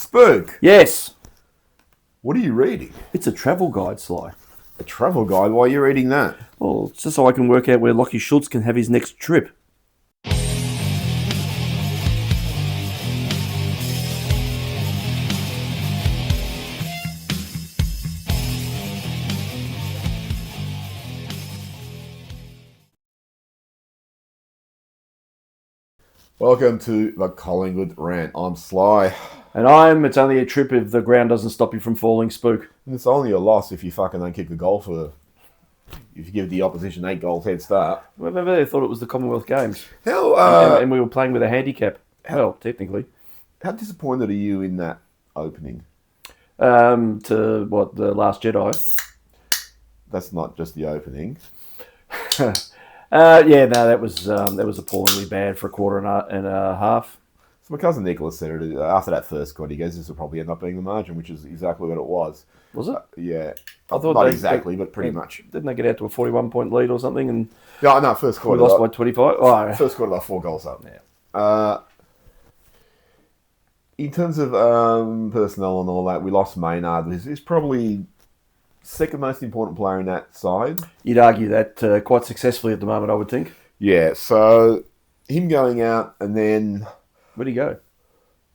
Spook, Yes, what are you reading? it's a travel guide, Sly. A travel guide? Why are you reading that? Well, it's just so I can work out where Lockie Schultz can have his next trip. Welcome to the Collingwood Rant. I'm Sly. And it's only a trip if the ground doesn't stop you from falling, Spook. And it's only a loss if you fucking don't kick the goal if you give the opposition 8 goals head start. Remember, they thought it was the Commonwealth Games. How And we were playing with a handicap. Well, technically. how disappointed are you in that opening? To what, the Last Jedi? That's not just the opening. That was appallingly bad for a quarter and a half. So my cousin Nicholas said it after that first quarter. He goes, "This will probably end up being the margin," which is exactly what it was. Was it? Yeah, I thought not exactly, but pretty much. Didn't they get out to a 41-point lead or something? And No, first we quarter. lost by 25? Oh, First quarter, like 4 goals up. yeah. In terms of personnel and all that, we lost Maynard. He's probably second most important player in that side. You'd argue that quite successfully at the moment, I would think. Yeah, so him going out, and then Where'd he go?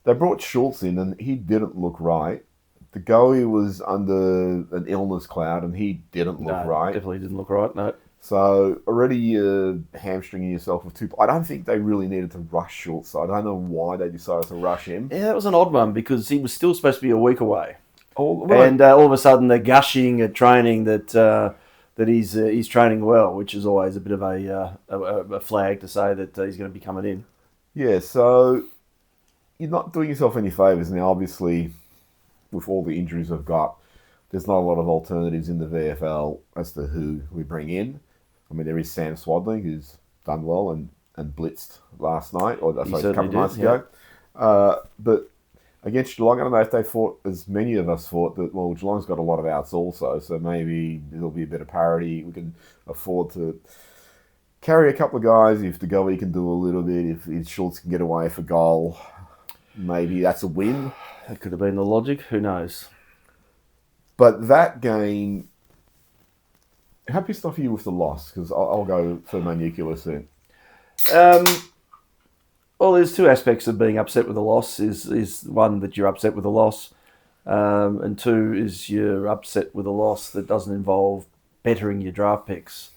they brought Schultz in, and he didn't look right. The goalie was under an illness cloud, and he didn't look right. Definitely didn't look right, no. So already you're hamstringing yourself with 2. I don't think they really needed to rush Schultz. So I don't know why they decided to rush him. Yeah, that was an odd one because he was still supposed to be a week away. All Of a sudden they're gushing at training that he's training well, which is always a bit of a flag to say that he's going to be coming in. Yeah, so you're not doing yourself any favours now. Obviously, with all the injuries we've got, there's not a lot of alternatives in the VFL as to who we bring in. I mean, there is Sam Swadling, who's done well and blitzed last night, or a couple of nights ago. But against Geelong, I don't know if they thought, as many of us thought, that, well, Geelong's got a lot of outs also, so maybe there'll be a bit of parity. We can afford to carry a couple of guys if the goalie can do a little bit, if Schultz can get away for goal. Maybe that's a win. That could have been the logic. Who knows? But that game, how pissed off are you with the loss? Because I'll go for my nuclear soon. Well, there's two aspects of being upset with a loss. Is one that you're upset with a loss, and two is you're upset with a loss that doesn't involve bettering your draft picks.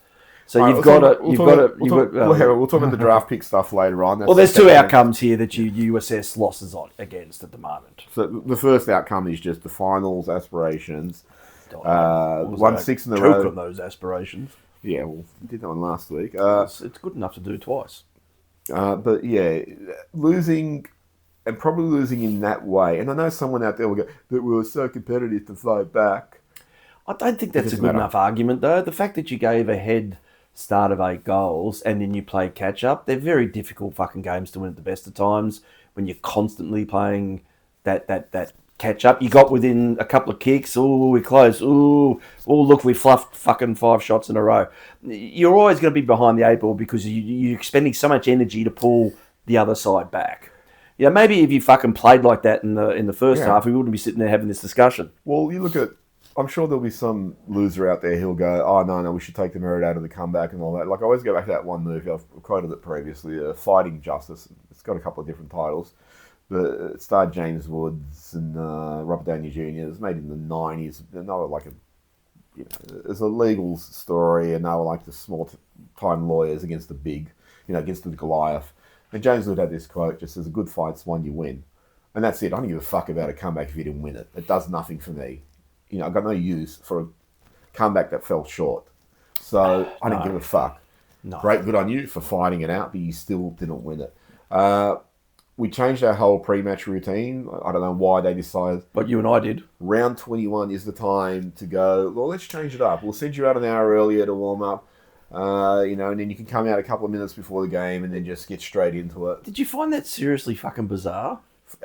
So We'll talk about the draft pick stuff later on. Well, there's two outcomes here that you assess losses against at the moment. So the first outcome is just the finals aspirations. 1-6 in a Choke row. on those aspirations. Yeah, well, we did that one last week. It's good enough to do twice. But yeah, losing, and probably losing in that way. And I know someone out there will go, that we were so competitive to fight back. I don't think that's a good enough argument, though. The fact that you gave a head start of 8 goals and then you play catch-up, they're very difficult fucking games to win at the best of times when you're constantly playing that catch-up. You got within a couple of kicks. Ooh, we're close. Ooh, look, we fluffed fucking 5 shots in a row. You're always going to be behind the 8 ball because you're expending so much energy to pull the other side back. You know, maybe if you fucking played like that in the first half, we wouldn't be sitting there having this discussion. Well, you look at, I'm sure there'll be some loser out there who'll go, oh, no, we should take the merit out of the comeback and all that. Like, I always go back to that one movie, I've quoted it previously, Fighting Justice. It's got a couple of different titles. But it starred James Woods and Robert Downey Jr. It was made in the 90s. And they were like it's a legal story, and they were like the small-time lawyers against against the Goliath. And James Wood had this quote, just says, a good fight's one you win. And that's it. I don't give a fuck about a comeback if you didn't win it. It does nothing for me. I've got no use for a comeback that fell short. So I didn't give a fuck. No. Great, good on you for fighting it out, but you still didn't win it. We changed our whole pre-match routine. I don't know why they decided. But you and I did. Round 21 is the time to go, well, let's change it up. We'll send you out an hour earlier to warm up, and then you can come out a couple of minutes before the game and then just get straight into it. Did you find that seriously fucking bizarre?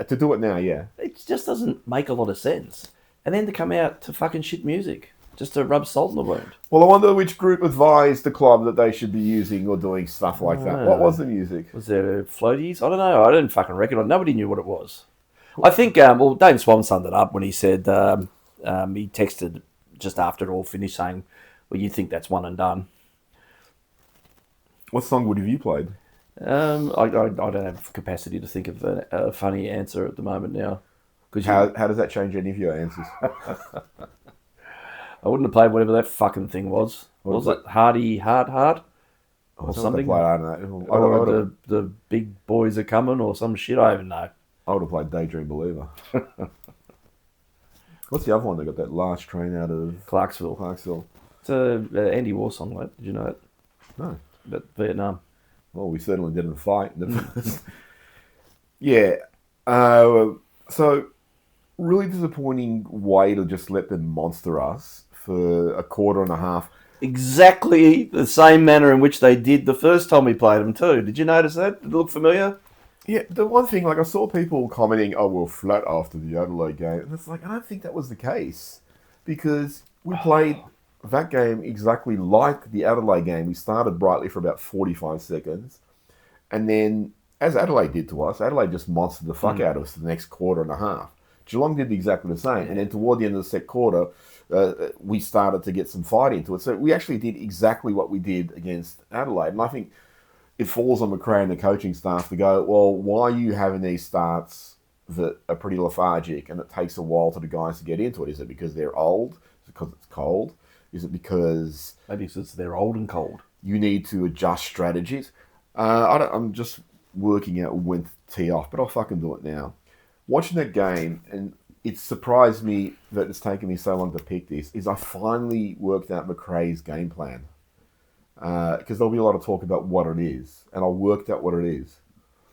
To do it now, yeah. It just doesn't make a lot of sense. And then to come out to fucking shit music, just to rub salt in the wound. Well, I wonder which group advised the club that they should be using or doing stuff like that. What was the music? Was there floaties? I don't know. I didn't fucking recognise. Nobody knew what it was. I think, Dave Swan summed it up when he said, he texted just after it all finished saying, well, you think that's one and done. What song would have you played? I don't have capacity to think of a funny answer at the moment now. How does that change any of your answers? I wouldn't have played whatever that fucking thing was. What was it? Hardy Hard? Or something? I don't know. The big boys are coming or some shit. I don't even know. I would have played Daydream Believer. What's the other one that got that last train out of Clarksville? It's a anti-war song, mate. Did you know it? No. But Vietnam. Well, we certainly didn't fight. Yeah. So, really disappointing way to just let them monster us for a quarter and a half. Exactly the same manner in which they did the first time we played them too. Did you notice that? Did it look familiar? Yeah, the one thing, I saw people commenting, oh, we're flat after the Adelaide game. And it's I don't think that was the case. Because we played that game exactly like the Adelaide game. We started brightly for about 45 seconds. And then, as Adelaide did to us, Adelaide just monstered the fuck out of us for the next quarter and a half. Geelong did exactly the same. And then toward the end of the second quarter, we started to get some fight into it. So we actually did exactly what we did against Adelaide. And I think it falls on McRae and the coaching staff to go, well, why are you having these starts that are pretty lethargic and it takes a while for the guys to get into it? Is it because they're old? Is it because it's cold? Is it because... Maybe it's they're old and cold. You need to adjust strategies? I'm just working out when to tee off, but I'll fucking do it now. Watching that game, and it surprised me that it's taken me so long to pick this, is I finally worked out McRae's game plan. Because there'll be a lot of talk about what it is. And I worked out what it is.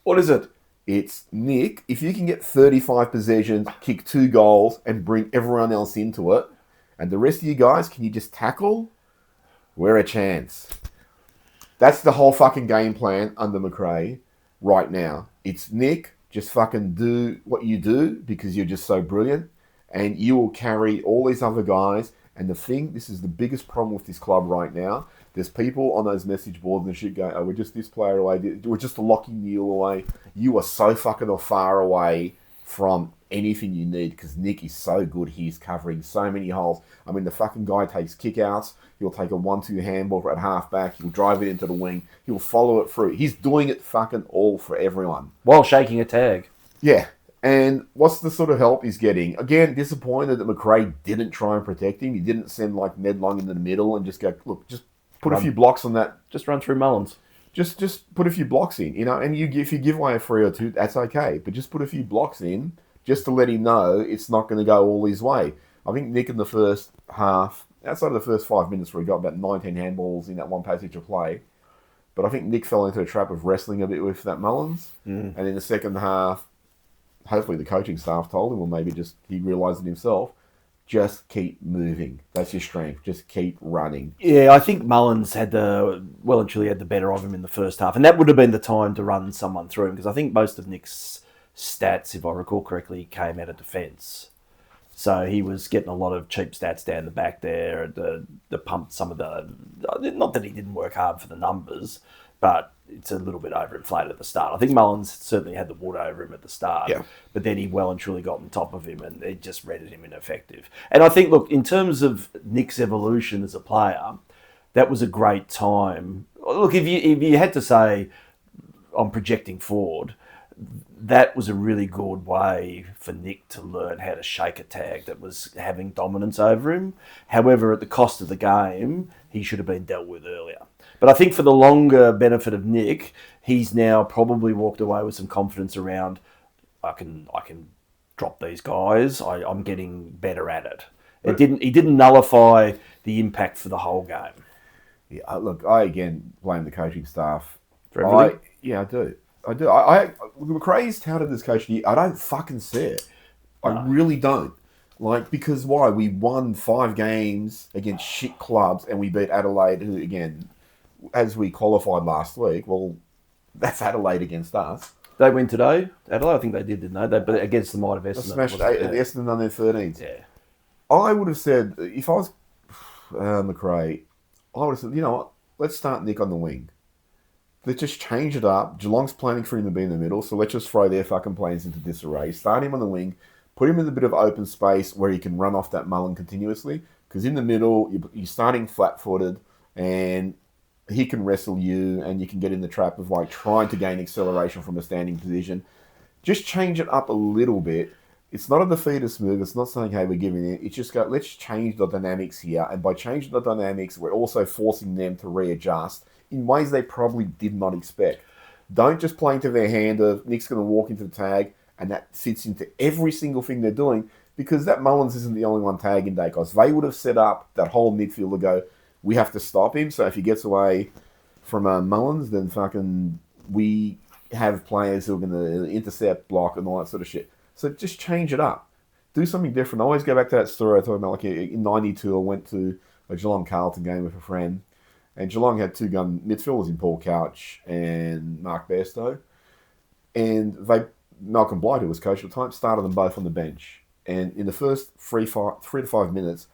What is it? It's, Nick, if you can get 35 possessions, kick 2 goals, and bring everyone else into it, and the rest of you guys, can you just tackle? We're a chance. That's the whole fucking game plan under McRae right now. It's, Nick, just fucking do what you do because you're just so brilliant, and you will carry all these other guys. And this is the biggest problem with this club right now. There's people on those message boards and shit going, oh, we're just this player away. We're just a Lockie Neal away. You are so fucking far away from anything you need because Nick is so good. He's covering so many holes. I mean, the fucking guy takes kickouts. He'll take a 1-2 handball at halfback. He'll drive it into the wing. He'll follow it through. He's doing it fucking all for everyone. While shaking a tag. Yeah. And what's the sort of help he's getting? Again, disappointed that McRae didn't try and protect him. He didn't send Ned Long into the middle and just go, look, just put a few blocks on that. Just run through Mullins. Just put a few blocks in, and if you give away a 3 or 2, that's okay. But just put a few blocks in just to let him know it's not going to go all his way. I think Nick in the first half, outside of the first 5 minutes where he got about 19 handballs in that one passage of play, but I think Nick fell into a trap of wrestling a bit with that Mullins. And in the second half, hopefully the coaching staff told him, or maybe just he realised it himself, just keep moving. That's your strength. Just keep running. Yeah, I think Mullins well and truly had the better of him in the first half. And that would have been the time to run someone through him, because I think most of Nick's stats, if I recall correctly, came out of defence. So he was getting a lot of cheap stats down the back there. The pumped some of the... Not that he didn't work hard for the numbers, but it's a little bit overinflated at the start. I think Mullins certainly had the water over him at the start, but then he well and truly got on top of him and it just rendered him ineffective. And I think, look, in terms of Nick's evolution as a player, that was a great time. Look, if you had to say, I'm projecting forward, that was a really good way for Nick to learn how to shake a tag that was having dominance over him. However, at the cost of the game, he should have been dealt with earlier. But I think for the longer benefit of Nick, he's now probably walked away with some confidence around, I can drop these guys. I'm getting better at it. He didn't nullify the impact for the whole game. Yeah, look, I again blame the coaching staff. For everything? I do. McRae's touted this coach. I don't fucking see it. I really don't. Because why? We won 5 games against shit clubs and we beat Adelaide, who, again, as we qualified last week, well, that's Adelaide against us. They win today, Adelaide? I think they did, didn't they? But against the might of Essendon. They smashed Essendon on their 13s. Yeah. I would have said, if I was McRae, I would have said, you know what, let's start Nick on the wing. let's just change it up. Geelong's planning for him to be in the middle, so let's just throw their fucking plans into disarray. Start him on the wing, put him in a bit of open space where he can run off that Mullen continuously. Because in the middle, you're starting flat-footed, and he can wrestle you, and you can get in the trap of like trying to gain acceleration from a standing position. Just change it up a little bit. It's not a defeatist move. It's not saying, hey, we're giving it. It's just let's change the dynamics here. And by changing the dynamics, we're also forcing them to readjust in ways they probably did not expect. Don't just play into their hand of Nick's going to walk into the tag, and that fits into every single thing they're doing, because that Mullins isn't the only one tagging Dacos. They would have set up that whole midfield to go, we have to stop him, so if he gets away from Mullins, then fucking we have players who are going to intercept, block, and all that sort of shit. So just change it up. Do something different. I always go back to that story I told about, like in 92, I went to a Geelong-Carlton game with a friend, and Geelong had two gun midfielders in Paul Couch and Mark Bairstow. And Malcolm Blight, who was coach at the time, started them both on the bench. And in the first 3 to 5 minutes,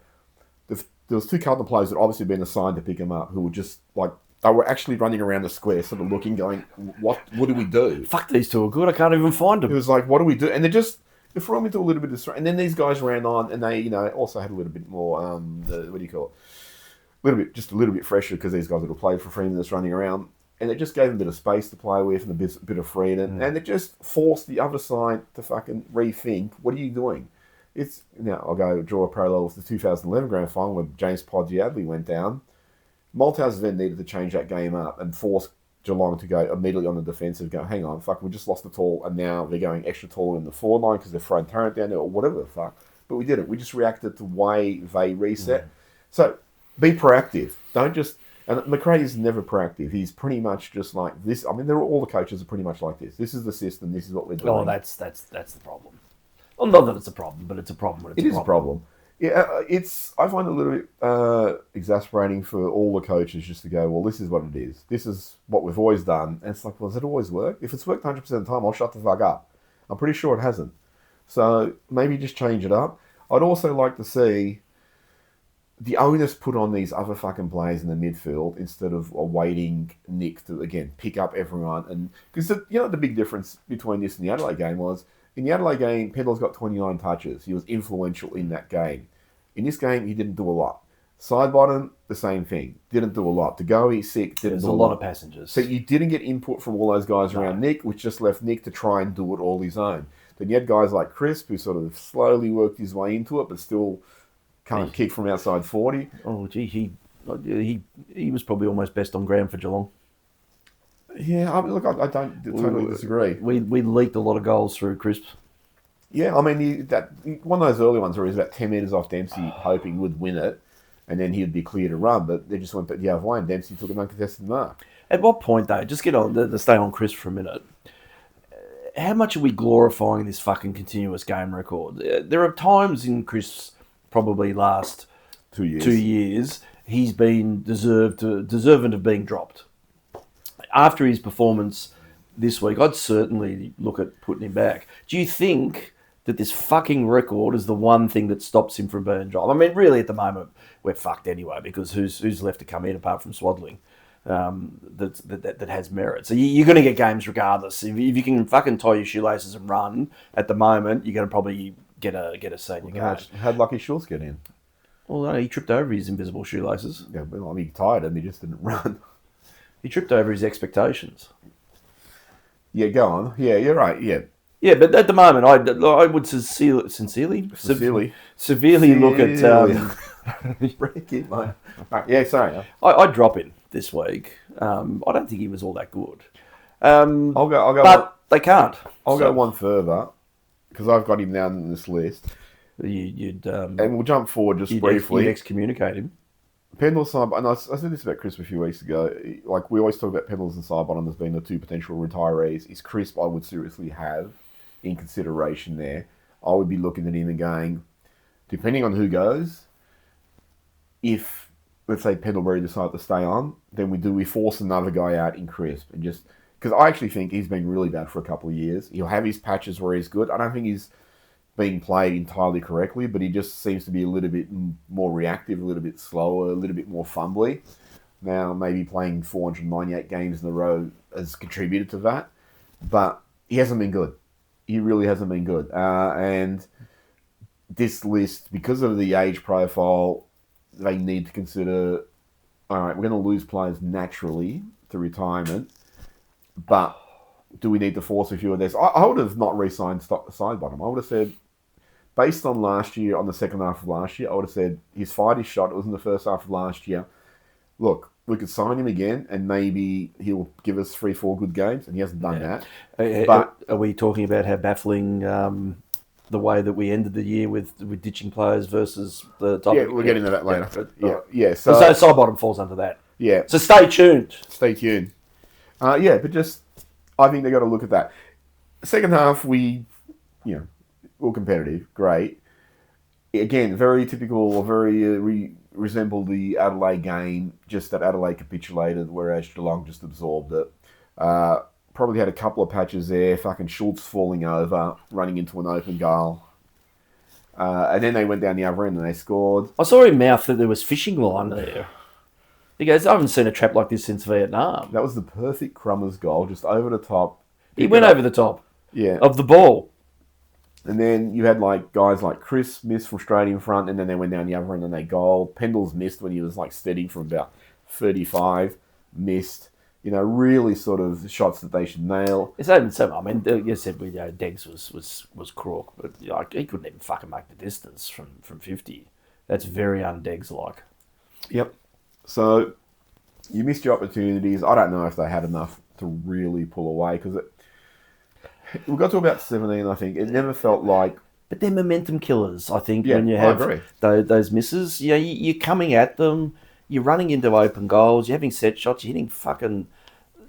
there was two Carlton players that obviously had been assigned to pick him up, who were just like, they were actually running around the square, sort of looking, going, what do we do? Fuck, these two are good. I can't even find them. It was like, what do we do? And they threw them into a little bit of distress. And then these guys ran on, and they, also had a little bit more, what do you call it? Just a little bit fresher, because these guys would have played for 3 minutes running around. And it just gave them a bit of space to play with and a bit of freedom. And it just forced the other side to fucking rethink, what are you doing? I'll go draw a parallel with the 2011 grand final where James Podgiadley went down. Malthouse then needed to change that game up and force Geelong to go immediately on the defensive, go, hang on, fuck, we just lost the tall, and now they're going extra tall in the forward line because they're throwing Tarrant down there or whatever the fuck. But we didn't. We just reacted to the way they reset. So be proactive. Don't just... And McRae is never proactive. He's pretty much just like this. I mean, all the coaches are pretty much like this. This is the system. This is what we're doing. Oh, that's the problem. Well, not that it's a problem, but it's a problem. When it's it is a problem. Yeah, I find it a little bit exasperating for all the coaches just to go, well, this is what it is. This is what we've always done. And it's like, well, does it always work? If it's worked 100% of the time, I'll shut the fuck up. I'm pretty sure it hasn't. So maybe just change it up. I'd also like to see the onus put on these other fucking players in the midfield instead of awaiting Nick to, again, pick up everyone. And because the big difference between this and the Adelaide game was, in the Adelaide game, Pendle's got 29 touches. He was influential in that game. In this game, he didn't do a lot. Sidebottom, the same thing. Didn't do a lot. To go, he's sick. There's a lot of passengers. So you didn't get input from all those guys around Nick, which just left Nick to try and do it all his own. Then you had guys like Crisp, who sort of slowly worked his way into it, but still can't kick from outside 40. Oh, gee, he was probably almost best on ground for Geelong. Yeah, I mean, look, I don't totally disagree. We leaked a lot of goals through Crisp. Yeah, I mean, one of those early ones where he was about 10 metres off Dempsey, hoping would win it, and then he'd be clear to run, but they just went the other way, and Dempsey took an uncontested mark. At what point, though, just get on to stay on Crisp for a minute, how much are we glorifying this fucking continuous game record? There are times in Crisp's probably last 2 years he's been deserving of being dropped. After his performance this week, I'd certainly look at putting him back. Do you think that this fucking record is the one thing that stops him from being dropped? I mean, really, at the moment, we're fucked anyway, because who's left to come in apart from Swaddling that has merit? So you're going to get games regardless. If you can fucking tie your shoelaces and run, at the moment, you're going to probably get a senior game. How'd Lucky Schultz get in? Well, no, he tripped over his invisible shoelaces. Yeah, well, I mean, he tired him, he just didn't run. He tripped over his expectations. Yeah, go on. Yeah, you're right, yeah. Yeah, but at the moment, I would severely look at... Break it, mate. Right, yeah, sorry. I'd drop him this week. I don't think he was all that good. I'll go. But they can't. I'll go one further, because I've got him down in this list. And we'll jump forward just briefly. You'd excommunicate him. Pendle, Sidebottom, and I said this about Crisp a few weeks ago. Like, we always talk about Pendles and Sidebottom as being the two potential retirees. Is Crisp I would seriously have in consideration there. I would be looking at him and going, depending on who goes, if, let's say, Pendlebury decide to stay on, then we force another guy out in Crisp. And just, because I actually think he's been really bad for a couple of years. He'll have his patches where he's good. I don't think he's being played entirely correctly, but he just seems to be a little bit more reactive, a little bit slower, a little bit more fumbly. now. Maybe playing 498 games in a row has contributed to that, but he hasn't been good. He really hasn't been good. And this list, because of the age profile, they need to consider, all right, we're going to lose players naturally to retirement, but do we need to force a few of this? I would have not re-signed Sidebottom. I would have said, based on last year, on the second half of last year, I would have said he's fired his shot. It was in the first half of last year. Look, we could sign him again, and maybe he'll give us 3-4 good games, and he hasn't done that. But are we talking about how baffling the way that we ended the year with ditching players versus the top? Yeah, we'll get into that later. Yeah. So Sidebottom falls under that. Yeah. So stay tuned. Stay tuned. But just, I think they got to look at that. Second half, we were competitive. Great. Again, very typical, very resembled the Adelaide game, just that Adelaide capitulated, whereas Geelong just absorbed it. Probably had a couple of patches there, fucking Schultz falling over, running into an open goal. And then they went down the other end and they scored. I saw him mouth that there was fishing line there. He goes, I haven't seen a trap like this since Vietnam. That was the perfect Crummers goal, just over the top. He went over the top of the ball. And then you had guys like Chris miss from straight in front, and then they went down the other end and they goal. Pendle's missed when he was steady from about 35, missed. Really sort of shots that they should nail. It's even so. I mean, you said Deggs was crook, but he couldn't even fucking make the distance from 50. That's very un-Deggs like. Yep. So you missed your opportunities. I don't know if they had enough to really pull away because we got to about 17. I think it never felt like. But they're momentum killers. I think when you have those misses, you're coming at them. You're running into open goals. You're having set shots. You're hitting fucking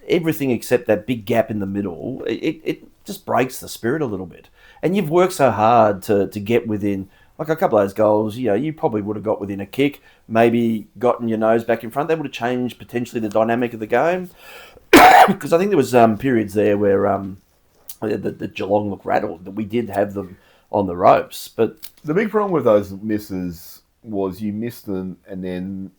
everything except that big gap in the middle. It just breaks the spirit a little bit. And you've worked so hard to get within, a couple of those goals, you probably would have got within a kick, maybe gotten your nose back in front. That would have changed potentially the dynamic of the game. Because I think there was periods there where the Geelong looked rattled, that we did have them on the ropes. But the big problem with those misses was you missed them and then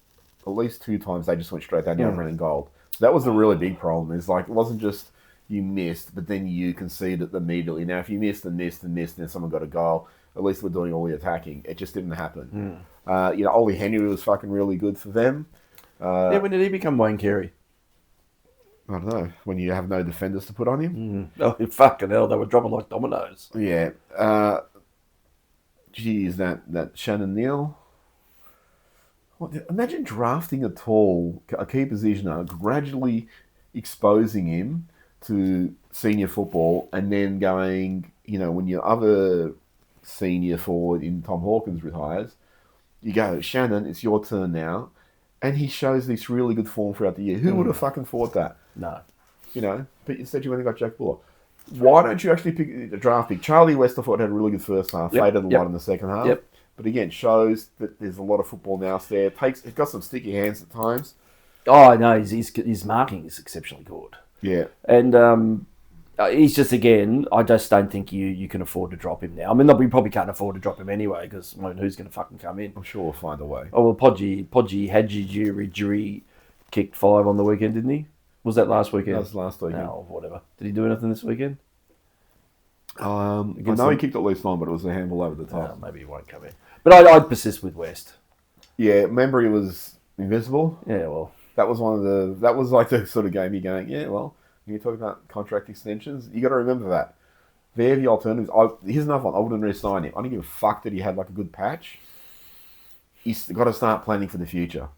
at least 2 times they just went straight down the other end and goal. So that was the really big problem. Is it wasn't just you missed, but then you conceded immediately. Now, if you missed and missed and missed, and then someone got a goal, at least we're doing all the attacking. It just didn't happen. Ollie Henry was fucking really good for them. When did he become Wayne Carey? I don't know. When you have no defenders to put on him. Oh, fucking hell! They were dropping like dominoes. Yeah. That Shannon Neal. Imagine drafting a key positioner, gradually exposing him to senior football, and then going, when your other senior forward in Tom Hawkins retires, you go, Shannon, it's your turn now, and he shows this really good form throughout the year. Who would have fucking thought that? No. But instead you went and got Jack Buller. Why don't you actually pick a draft pick? Charlie Westerford had a really good first half, faded a lot in the second half. Yep. But again, shows that there's a lot of football now there. He's got some sticky hands at times. Oh, no, his marking is exceptionally good. Yeah. And he's just, again, I just don't think you can afford to drop him now. I mean, we probably can't afford to drop him anyway, because who's going to fucking come in? I'm sure we'll find a way. Oh, well, Podgy Hadji kicked 5 on the weekend, didn't he? Was that last weekend? That was last weekend. No, whatever. Did he do anything this weekend? I know he kicked at least 1, but it was a handball over the top. Maybe he won't come in. But I'd persist with West. Yeah, remember he was invincible? Yeah, well. That was the sort of game you're going, yeah, well, when you're talking about contract extensions, you got to remember that. They're the alternatives. Here's another one. I wouldn't re-sign him. I don't give a fuck that he had a good patch. He's got to start planning for the future.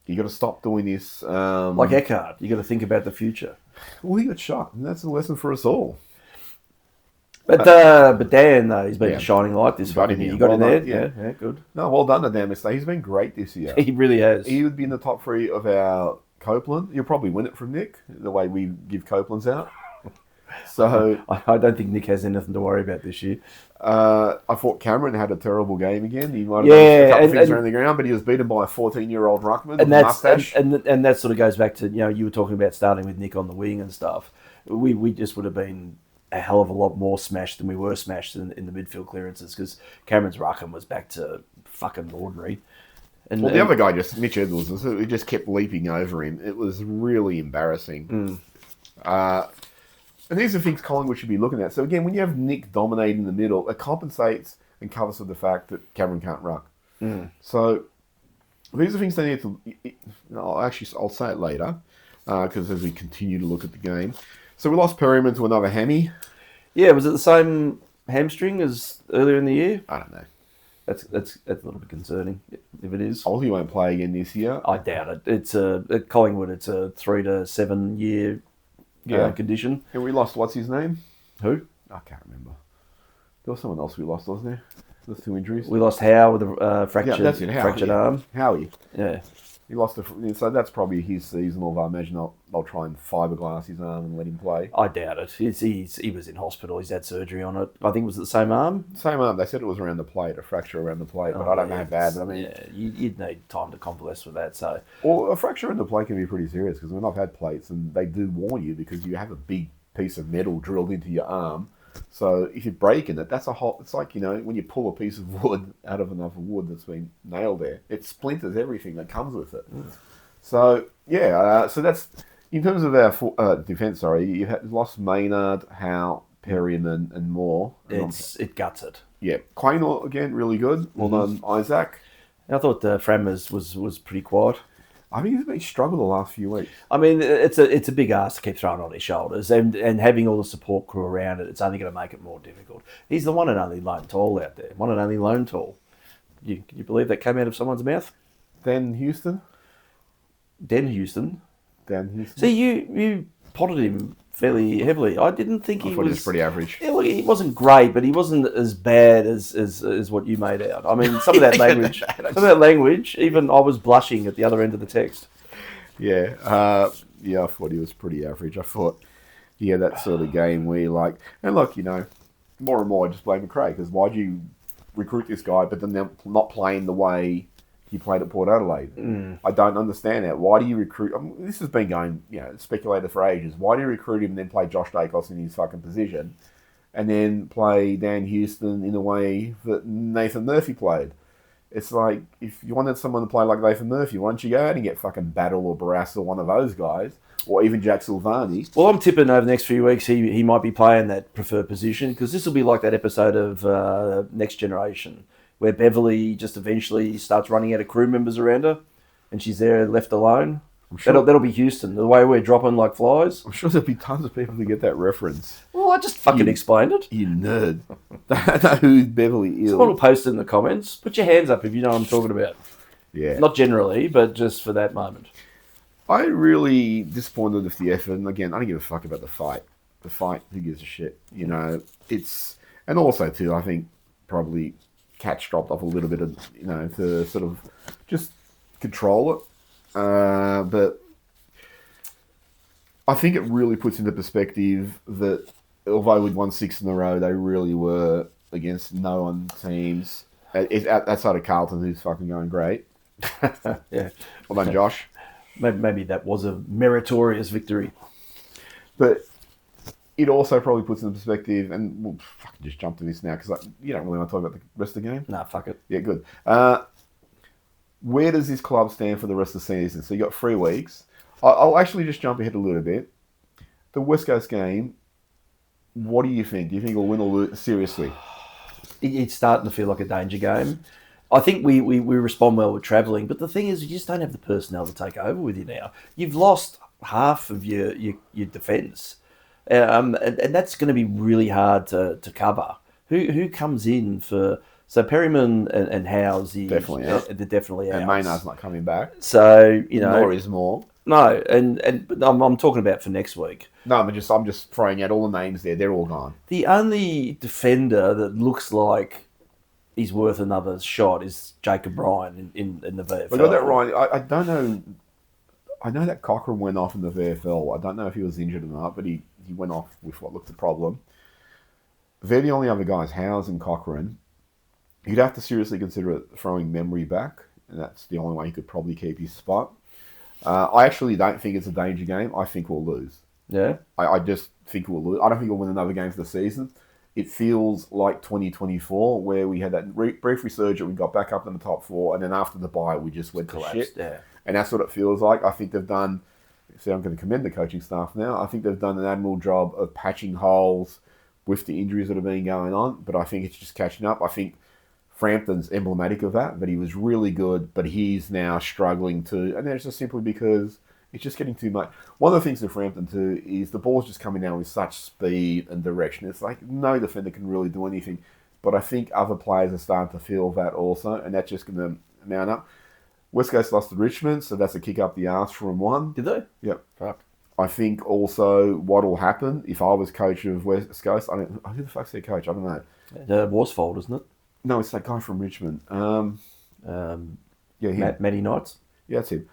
You got to stop doing this. Like Eckhart, you got to think about the future. Well, he got shot, and that's a lesson for us all. But Dan, though, he's been a shining light this fucking year. You got him there? Yeah, good. No, well done to Dan, Mr. He's been great this year. He really has. He would be in the top 3 of our Copeland. You'll probably win it from Nick, the way we give Copelands out. So I don't think Nick has anything to worry about this year. I thought Cameron had a terrible game again. He might have done a couple of things around the ground, but he was beaten by a 14-year-old ruckman with a mustache. And that sort of goes back to, you were talking about starting with Nick on the wing and stuff. We just would have been a hell of a lot more smashed than we were smashed in the midfield clearances, because Cameron's ruckman was back to fucking ordinary. And the other guy, Mitch Edwards, he just kept leaping over him. It was really embarrassing. And these are things Collingwood should be looking at. So again, when you have Nick dominating the middle, it compensates and covers for the fact that Cameron can't ruck. So these are things they need to... I'll say it later, because as we continue to look at the game. So we lost Perryman to another hammy. Yeah, was it the same hamstring as earlier in the year? I don't know. That's a little bit concerning, if it is. He won't play again this year. I doubt it. It's at Collingwood, it's a 3 to 7 year condition. And we lost, what's his name? Who? I can't remember. There was someone else we lost, wasn't there? There's 2 injuries. We lost Howe with a fractured arm. Howie. Yeah. He lost so that's probably his season, although I imagine they'll try and fiberglass his arm and let him play. I doubt it. He was in hospital. He's had surgery on it. I think it was the same arm. Same arm. They said it was around the plate, a fracture around the plate, but I don't know how bad. I mean, you'd need time to convalesce with that. So, well, a fracture in the plate can be pretty serious because I've had plates and they do warn you because you have a big piece of metal drilled into your arm. So if you're breaking it, that's it's like, when you pull a piece of wood out of another wood that's been nailed there, it splinters everything that comes with it. So, so that's, in terms of our defence, you've lost Maynard, Howe, Perryman and Moore. It guts it. Yeah. Quaynor, again, really good. Well done, Isaac. I thought Frammers was pretty quiet. I think he's been struggling the last few weeks. I mean, it's a big ask to keep throwing on his shoulders, and having all the support crew around it, it's only going to make it more difficult. He's the one and only lone tall out there. One and only lone tall. Can you believe that came out of someone's mouth? Dan Houston. See, you potted him fairly heavily. I didn't think he was pretty average. Yeah, well, he wasn't great, but he wasn't as bad as what you made out. I mean, some of that language, even I was blushing at the other end of the text. Yeah, I thought he was pretty average. I thought, that sort of game where you're like, and look, more and more I just blame McRae because why'd you recruit this guy, but then they're not playing the way he played at Port Adelaide. I don't understand that. Why do you recruit... this has been going, speculated for ages. Why do you recruit him and then play Josh Dacos in his fucking position and then play Dan Houston in a way that Nathan Murphy played? It's like, if you wanted someone to play like Nathan Murphy, why don't you go out and get fucking Battle or Barras or one of those guys, or even Jack Silvani? Well, I'm tipping over the next few weeks he might be playing that preferred position because this will be like that episode of Next Generation where Beverly just eventually starts running out of crew members around her and she's there left alone. Sure. That'll be Houston, the way we're dropping like flies. I'm sure there'll be tons of people to get that reference. Well, I just fucking explained it. You nerd. I know who Beverly is. Someone will post it in the comments. Put your hands up if you know what I'm talking about. Yeah. Not generally, but just for that moment. I really disappointed with the effort. And again, I don't give a fuck about the fight. The fight, who gives a shit? It's... And also, too, I think probably... Catch dropped off a little bit of, to sort of just control it. But I think it really puts into perspective that although we'd won 6 in a row, they really were against no-one teams. Outside of Carlton, who's fucking going great. Yeah. Well done, Josh. Maybe that was a meritorious victory. But... it also probably puts into perspective, and we'll fucking just jump to this now because you don't really want to talk about the rest of the game. Nah, fuck it. Yeah, good. Where does this club stand for the rest of the season? So you got 3 weeks. I'll actually just jump ahead a little bit. The West Coast game, what do you think? Do you think it'll win or lose? Seriously? It's starting to feel like a danger game. I think we respond well with travelling, but the thing is, you just don't have the personnel to take over with you now. You've lost half of your defence. And that's going to be really hard to cover. Who comes in for... So Perryman and Howe's... Definitely out. They're definitely out. And Maynard's not coming back. So, Nor is Moore. No, but I'm talking about for next week. No, I'm just throwing out all the names there. They're all gone. The only defender that looks like he's worth another shot is Jacob Bryan in the VFL. I got that right. I don't know... I know that Cochrane went off in the VFL. I don't know if he was injured or not, but he went off with what looked a problem. They're the only other guys, Howes and Cochrane. You'd have to seriously consider throwing Memory back, and that's the only way he could probably keep his spot. I actually don't think it's a danger game. I think we'll lose. Yeah? I just think we'll lose. I don't think we'll win another game for the season. it feels like 2024, where we had that brief resurgence, we got back up in the top 4, and then after the bye, we just went to shit. Yeah. And that's what it feels like. I think they've done, see, I'm going to commend the coaching staff now. I think they've done an admirable job of patching holes with the injuries that have been going on, but I think it's just catching up. I think Frampton's emblematic of that, but he was really good, but he's now struggling to, and that's just simply because it's just getting too much. One of the things with Frampton too is the ball's just coming down with such speed and direction. It's like no defender can really do anything. But I think other players are starting to feel that also, and that's just going to mount up. West Coast lost to Richmond, so that's a kick up the arse from 1. Did they? Yep. Fuck. I think also what will happen if I was coach of West Coast, who the fuck's their coach? I don't know. Worsfold, isn't it? No, it's that guy from Richmond. Yeah, him. Matty Knights? Yeah, that's him.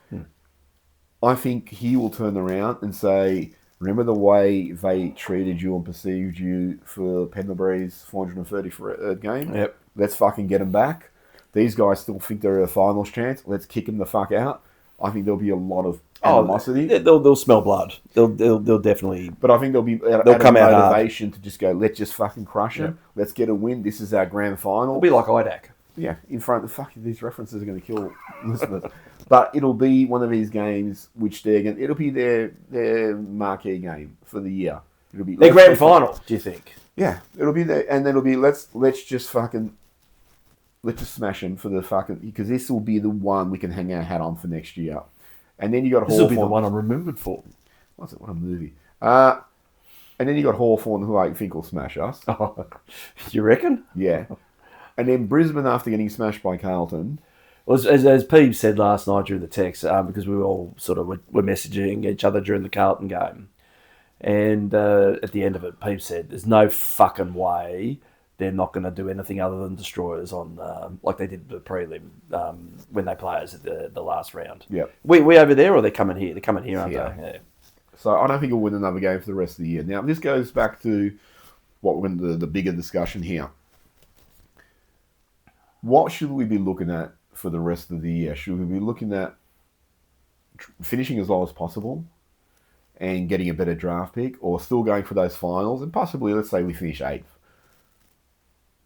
I think he will turn around and say, remember the way they treated you and perceived you for Pendlebury's 433rd game? Yep. Let's fucking get them back. These guys still think they're a finals chance. Let's kick them the fuck out. I think there'll be a lot of animosity. They'll smell blood. They'll definitely. But I think they'll come out motivation to just go, let's just fucking crush them. Let's get a win. This is our grand final. It'll be like IDAC. Yeah, in front of these references are going to kill listeners. But it'll be one of these games which it'll be their marquee game for the year. It'll be their grand final, do you think? Yeah, it'll be there, and then it'll be let's just smash them for the fucking, because this will be the one we can hang our hat on for next year. And then you got Hawthorn. This will be the one I'm remembered for. What's it? What a movie. And then you got Hawthorn, who I think will smash us. Oh, you reckon? Yeah. And then Brisbane, after getting smashed by Carlton. Well, as Peeves said last night during the text, because we all sort of were messaging each other during the Carlton game, and at the end of it, Peeves said, "There's no fucking way they're not going to do anything other than destroy us on like they did the prelim when they play us at the last round." Yeah, we over there, or they're coming here? They're coming here, aren't they? Yeah. So I don't think we'll win another game for the rest of the year. Now this goes back to what we're going to the bigger discussion here. What should we be looking at for the rest of the year? Should we be looking at finishing as low as possible and getting a better draft pick, or still going for those finals and possibly, let's say we finish 8th,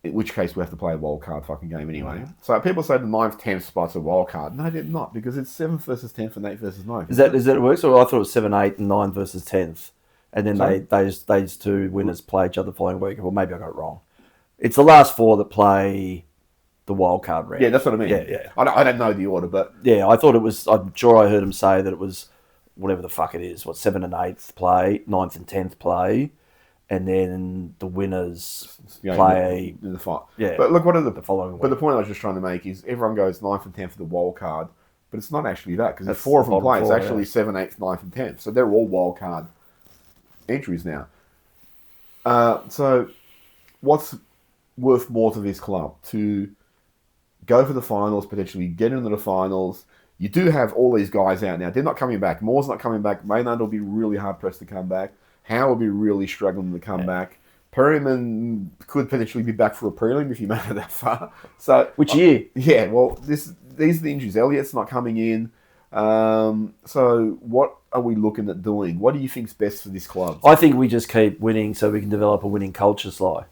in which case we have to play a wild card fucking game anyway. Mm-hmm. So people say the 9th, 10th spot's a wild card. No, they're not, because it's 7th versus 10th and 8th versus 9th. Is that it works? Or I thought it was 7, 8 and 9 versus 10th. And then those two winners play each other the following week. Well, maybe I got it wrong. It's the last 4 that play the wild card round. Yeah, that's what I mean. Yeah. I don't know the order, but yeah, I thought it was. I'm sure I heard him say that it was whatever the fuck it is. What 7 and 8th play, 9th and 10th play, and then the winners play in the fight. Yeah, but look, what are the following week? But the point I was just trying to make is everyone goes 9th and 10th for the wild card, but it's not actually that, because if 4 of them play, it's actually 7th, 8th, 9th, and 10th. So they're all wild card entries now. So what's worth more to this club? To go for the finals, potentially get into the finals. You do have all these guys out now. They're not coming back. Moore's not coming back. Maynard will be really hard-pressed to come back. Howe will be really struggling to come back. Perryman could potentially be back for a prelim if he made it that far. So which year? Yeah, well, these are the injuries. Elliott's not coming in. So what are we looking at doing? What do you think's best for this club? I think we just keep winning so we can develop a winning culture, Sly.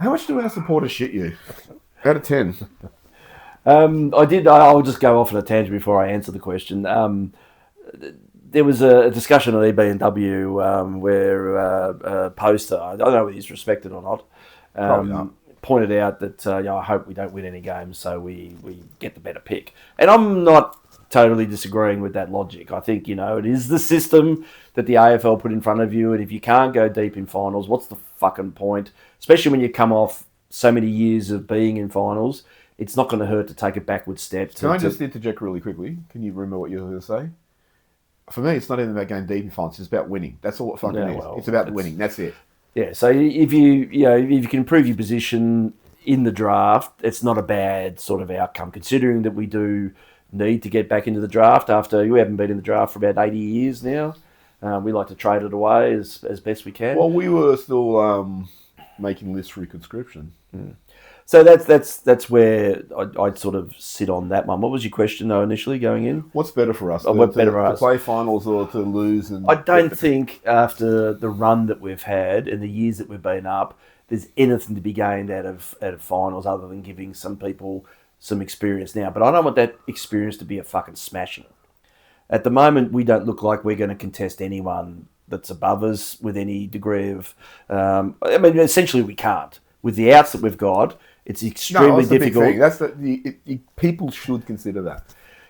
How much do our supporters shit you? Out of 10. I'll just go off on a tangent before I answer the question. There was a discussion at EB&W where a poster, I don't know whether he's respected or not, pointed out that I hope we don't win any games so we get the better pick. And I'm not totally disagreeing with that logic. I think, it is the system that the AFL put in front of you, and if you can't go deep in finals, what's the fucking point? Especially when you come off so many years of being in finals, it's not going to hurt to take a backward step. Can I just interject really quickly? Can you remember what you were going to say? For me, it's not even about going deep in finals. It's about winning. That's all it fucking is. Well, it's about winning. That's it. Yeah. So if you can improve your position in the draft, it's not a bad sort of outcome, considering that we do need to get back into the draft after we haven't been in the draft for about 80 years now. We like to trade it away as best we can. Well, we were still making lists through conscription. Mm. So that's where I'd sort of sit on that one. What was your question though initially going in? What's better for us? To play finals or to lose? And I don't think after the run that we've had and the years that we've been up, there's anything to be gained out of finals other than giving some people some experience now. But I don't want that experience to be a fucking smashing. At the moment, we don't look like we're going to contest anyone that's above us with any degree of... essentially we can't. With the outs that we've got, it's extremely difficult. That's people should consider that.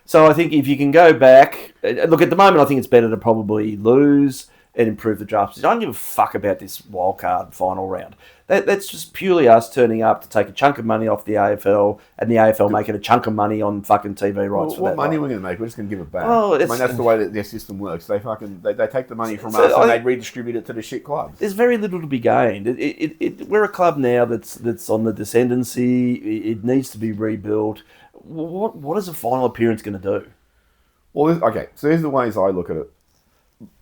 So I think if you can go back... Look, at the moment, I think it's better to probably lose and improve the draft position. I don't give a fuck about this wildcard final round. That's just purely us turning up to take a chunk of money off the AFL and the AFL making a chunk of money on fucking TV rights for that. What money are we going to make? We're just going to give it back. Oh, that's the way that their system works. They take the money from us and they redistribute it to the shit clubs. There's very little to be gained. We're a club now that's on the descendancy. It needs to be rebuilt. What is a final appearance going to do? Well, okay, so here's the ways I look at it.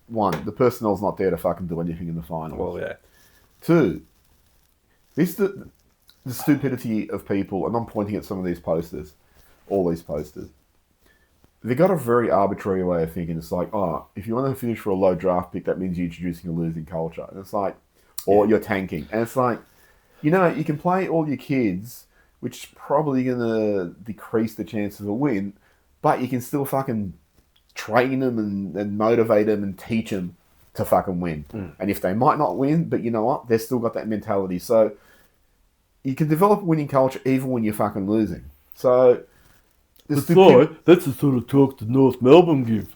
One, the personnel's not there to fucking do anything in the final. Well, yeah. Two, the stupidity of people, and I'm pointing at some of these posters, all these posters. They've got a very arbitrary way of thinking. It's like, if you want to finish for a low draft pick, that means you're introducing a losing culture. And it's like, or you're tanking. And it's like, you can play all your kids, which is probably going to decrease the chances of a win, but you can still fucking train them and motivate them and teach them to fucking win. And if they might not win, but you know what? They've still got that mentality. So you can develop a winning culture even when you're fucking losing. So that's the sort of talk that North Melbourne give.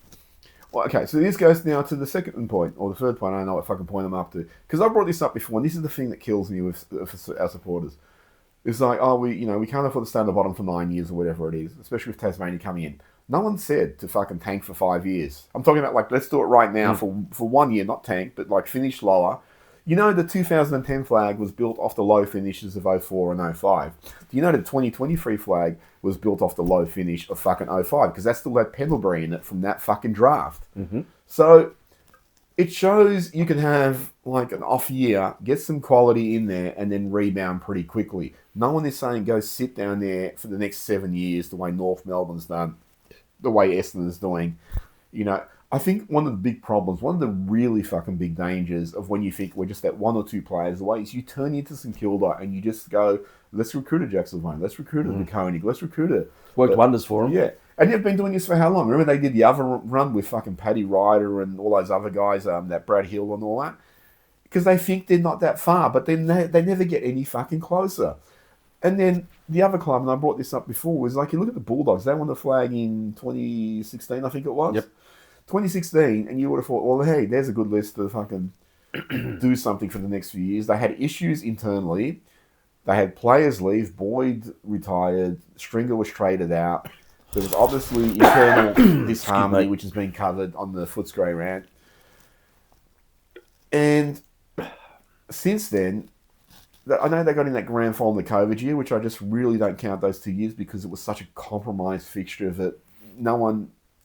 Well, okay, so this goes now to the second point, or the third point. I don't know what fucking point I'm up to. Because I brought this up before, and this is the thing that kills me with our supporters. It's like, we can't afford to stay on the bottom for 9 years or whatever it is, especially with Tasmania coming in. No one said to fucking tank for 5 years. I'm talking about, let's do it right now for 1 year, not tank, but, finish lower. The 2010 flag was built off the low finishes of 04 and 05. Do you know the 2023 flag was built off the low finish of fucking 05? Because that still had Pendlebury in it from that fucking draft. Mm-hmm. So it shows you can have, an off year, get some quality in there, and then rebound pretty quickly. No one is saying go sit down there for the next 7 years the way North Melbourne's done, the way Essendon is doing. I think one of the big problems, one of the really fucking big dangers of when you think we're just that one or two players away is you turn into St Kilda and you just go, let's recruit a Jackson Vine, let's recruit a Koenig, let's recruit a... Worked wonders for them. Yeah. And you've been doing this for how long? Remember they did the other run with fucking Paddy Ryder and all those other guys, that Brad Hill and all that? Because they think they're not that far, but then they never get any fucking closer. And then the other club, and I brought this up before, was you look at the Bulldogs. They won the flag in 2016, I think it was. Yep. 2016, and you would have thought, well, hey, there's a good list to fucking do something for the next few years. They had issues internally. They had players leave. Boyd retired. Stringer was traded out. There was obviously internal disharmony, which has been covered on the Footscray rant. And since then, I know they got in that grand final in the COVID year, which I just really don't count those 2 years because it was such a compromised fixture that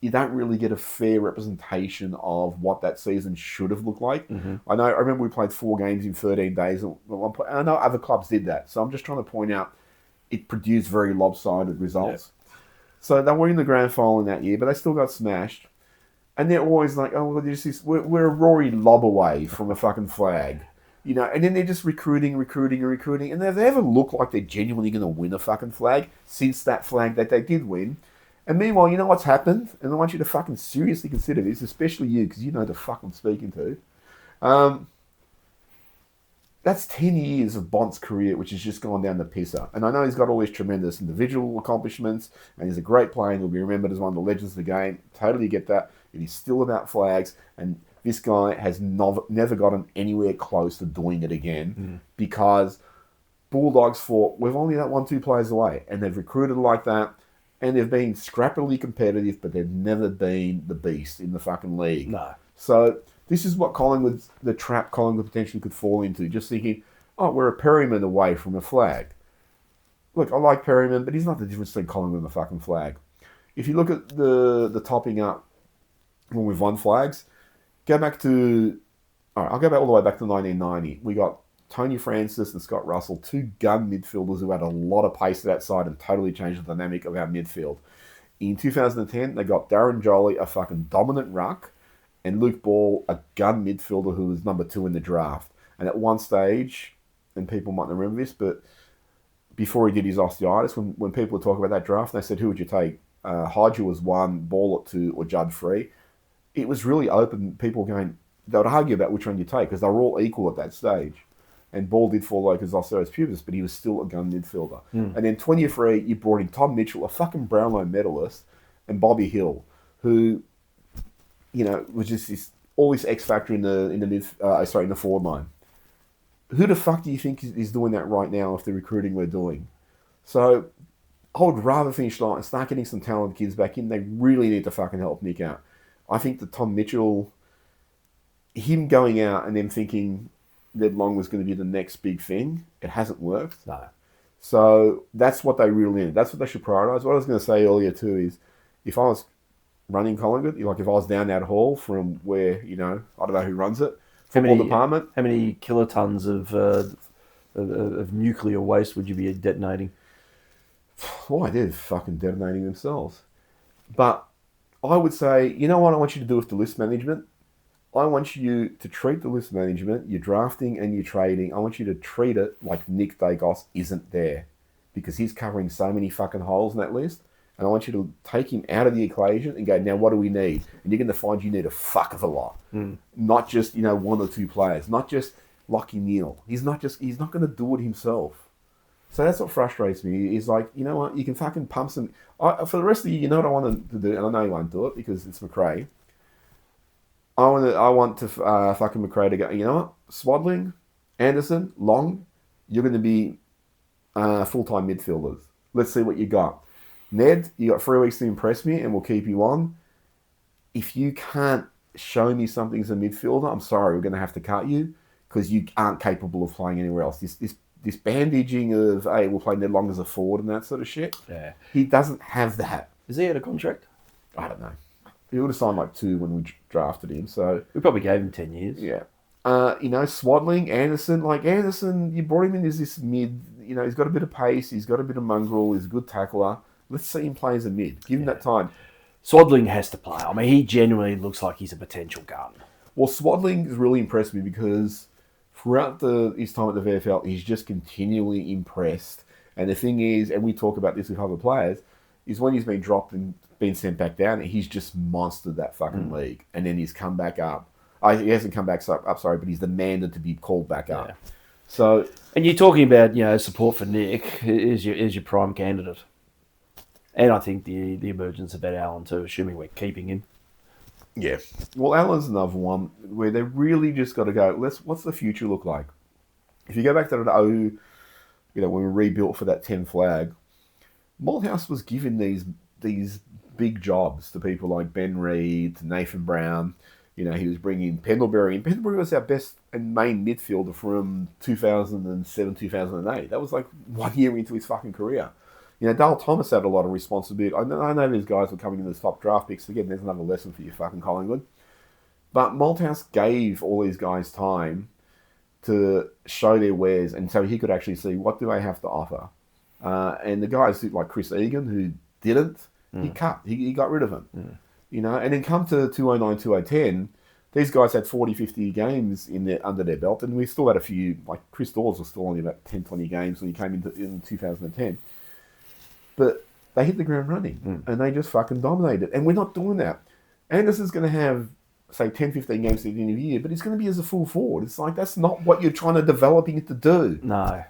you don't really get a fair representation of what that season should have looked like. Mm-hmm. I remember we played 4 games in 13 days at one point. I know other clubs did that. So I'm just trying to point out it produced very lopsided results. Yeah. So they were in the grand final in that year, but they still got smashed. And they're always like, we're a Rory lob away from a fucking flag. And then they're just recruiting. And have they ever looked like they're genuinely going to win a fucking flag since that flag that they did win? And meanwhile, you know what's happened? And I want you to fucking seriously consider this, especially you, because you know the fuck I'm speaking to. That's 10 years of Bont's career, which has just gone down the pisser. And I know he's got all these tremendous individual accomplishments, and he's a great player, and he'll be remembered as one of the legends of the game. Totally get that. It is still about flags, and this guy has never gotten anywhere close to doing it again because Bulldogs thought, we've only got 1-2 players away, and they've recruited like that. And they've been scrappily competitive, but they've never been the beast in the fucking league. No. So this is what the trap Collingwood potentially could fall into, just thinking, we're a Perryman away from a flag. Look, I like Perryman, but he's not the difference between Collingwood and the fucking flag. If you look at the topping up when we've won flags, I'll go back all the way back to 1990. We got Tony Francis and Scott Russell, two gun midfielders who had a lot of pace to that side and totally changed the dynamic of our midfield. In 2010, they got Darren Jolly, a fucking dominant ruck, and Luke Ball, a gun midfielder who was number 2 in the draft. And at one stage, and people might not remember this, but before he did his osteitis, when people were talking about that draft, they said, who would you take? Hodger was 1, Ball at 2, or Judd 3. It was really open. People going, they would argue about which one you take because they were all equal at that stage. And Ball did fall like his osteitis pubis, but he was still a gun midfielder. And then 23, you brought in Tom Mitchell, a fucking Brownlow medalist, and Bobby Hill, who, you know, was just all this X factor in the forward line. Who the fuck do you think is doing that right now if the recruiting we're doing? So I would rather finish light and start getting some talented kids back in. They really need to fucking help Nick out. I think that Tom Mitchell, him going out and then thinking Ned Long was going to be the next big thing, it hasn't worked. No. So that's what they really need. That's what they should prioritise. What I was going to say earlier too is, if I was running Collingwood, like if I was down that hall from where, you know, I don't know who runs it, football department. How many kilotons of nuclear waste would you be detonating? Why, they're fucking detonating themselves. But I would say, you know what I want you to do with the list management? I want you to treat the list management, your drafting and your trading, I want you to treat it like Nick Dacos isn't there. Because he's covering so many fucking holes in that list. And I want you to take him out of the equation and go, now what do we need? And you're going to find you need a fuck of a lot. Not just, you know, 1 or 2 players. Not just Lachie Neale. He's not going to do it himself. So that's what frustrates me. Is like, you know what, you can fucking pump some... for the rest of the year, you know what I want to do? And I know you won't do it because it's McRae. I want to fucking McRae to go, you know what? Swadling, Anderson, Long, you're going to be full-time midfielders. Let's see what you got. Ned, you got 3 weeks to impress me and we'll keep you on. If you can't show me something as a midfielder, I'm sorry, we're going to have to cut you because you aren't capable of playing anywhere else. This bandaging of, hey, we'll play Ned Long as a forward and that sort of shit. Yeah. He doesn't have that. Is he out of contract? I don't know. He would have signed like 2 when we drafted him, so... We probably gave him 10 years. Yeah. You know, Swadling, Anderson, you brought him in as this mid, you know, he's got a bit of pace, he's got a bit of mongrel, he's a good tackler. Let's see him play as a mid. Give him that time. Swadling has to play. I mean, he genuinely looks like he's a potential gun. Well, Swadling has really impressed me because throughout his time at the VFL, he's just continually impressed. And the thing is, and we talk about this with other players, is when he's been dropped and been sent back down, he's just monstered that fucking league. And then he's come back up. He hasn't come back up, but he's demanded to be called back up. Yeah. So, and you're talking about, you know, support for Nick is your prime candidate. And I think the emergence of Ed Allen too, assuming we're keeping him. Yeah. Well, Allen's another one where they really just got to go, what's the future look like? If you go back to you know, when we rebuilt for that 10 flag, Malthouse was giving these big jobs to people like Ben Reid, to Nathan Brown. You know, he was bringing Pendlebury in. Pendlebury was our best and main midfielder from 2007, 2008. That was like 1 year into his fucking career. You know, Dale Thomas had a lot of responsibility. I know these guys were coming in as top draft picks. Again, there's another lesson for you fucking Collingwood. But Malthouse gave all these guys time to show their wares, and so he could actually see what do they have to offer. And the guys like Chris Egan, who didn't, he cut. He got rid of them. You know, and then come to 2009, 2010, these guys had 40, 50 games under their belt, and we still had a few, like Chris Dawes was still only about 10, 20 games when he came in 2010. But they hit the ground running, and they just fucking dominated. And we're not doing that. Anderson's going to have, say, 10, 15 games at the end of the year, but he's going to be as a full forward. It's like, that's not what you're trying to develop him to do. No,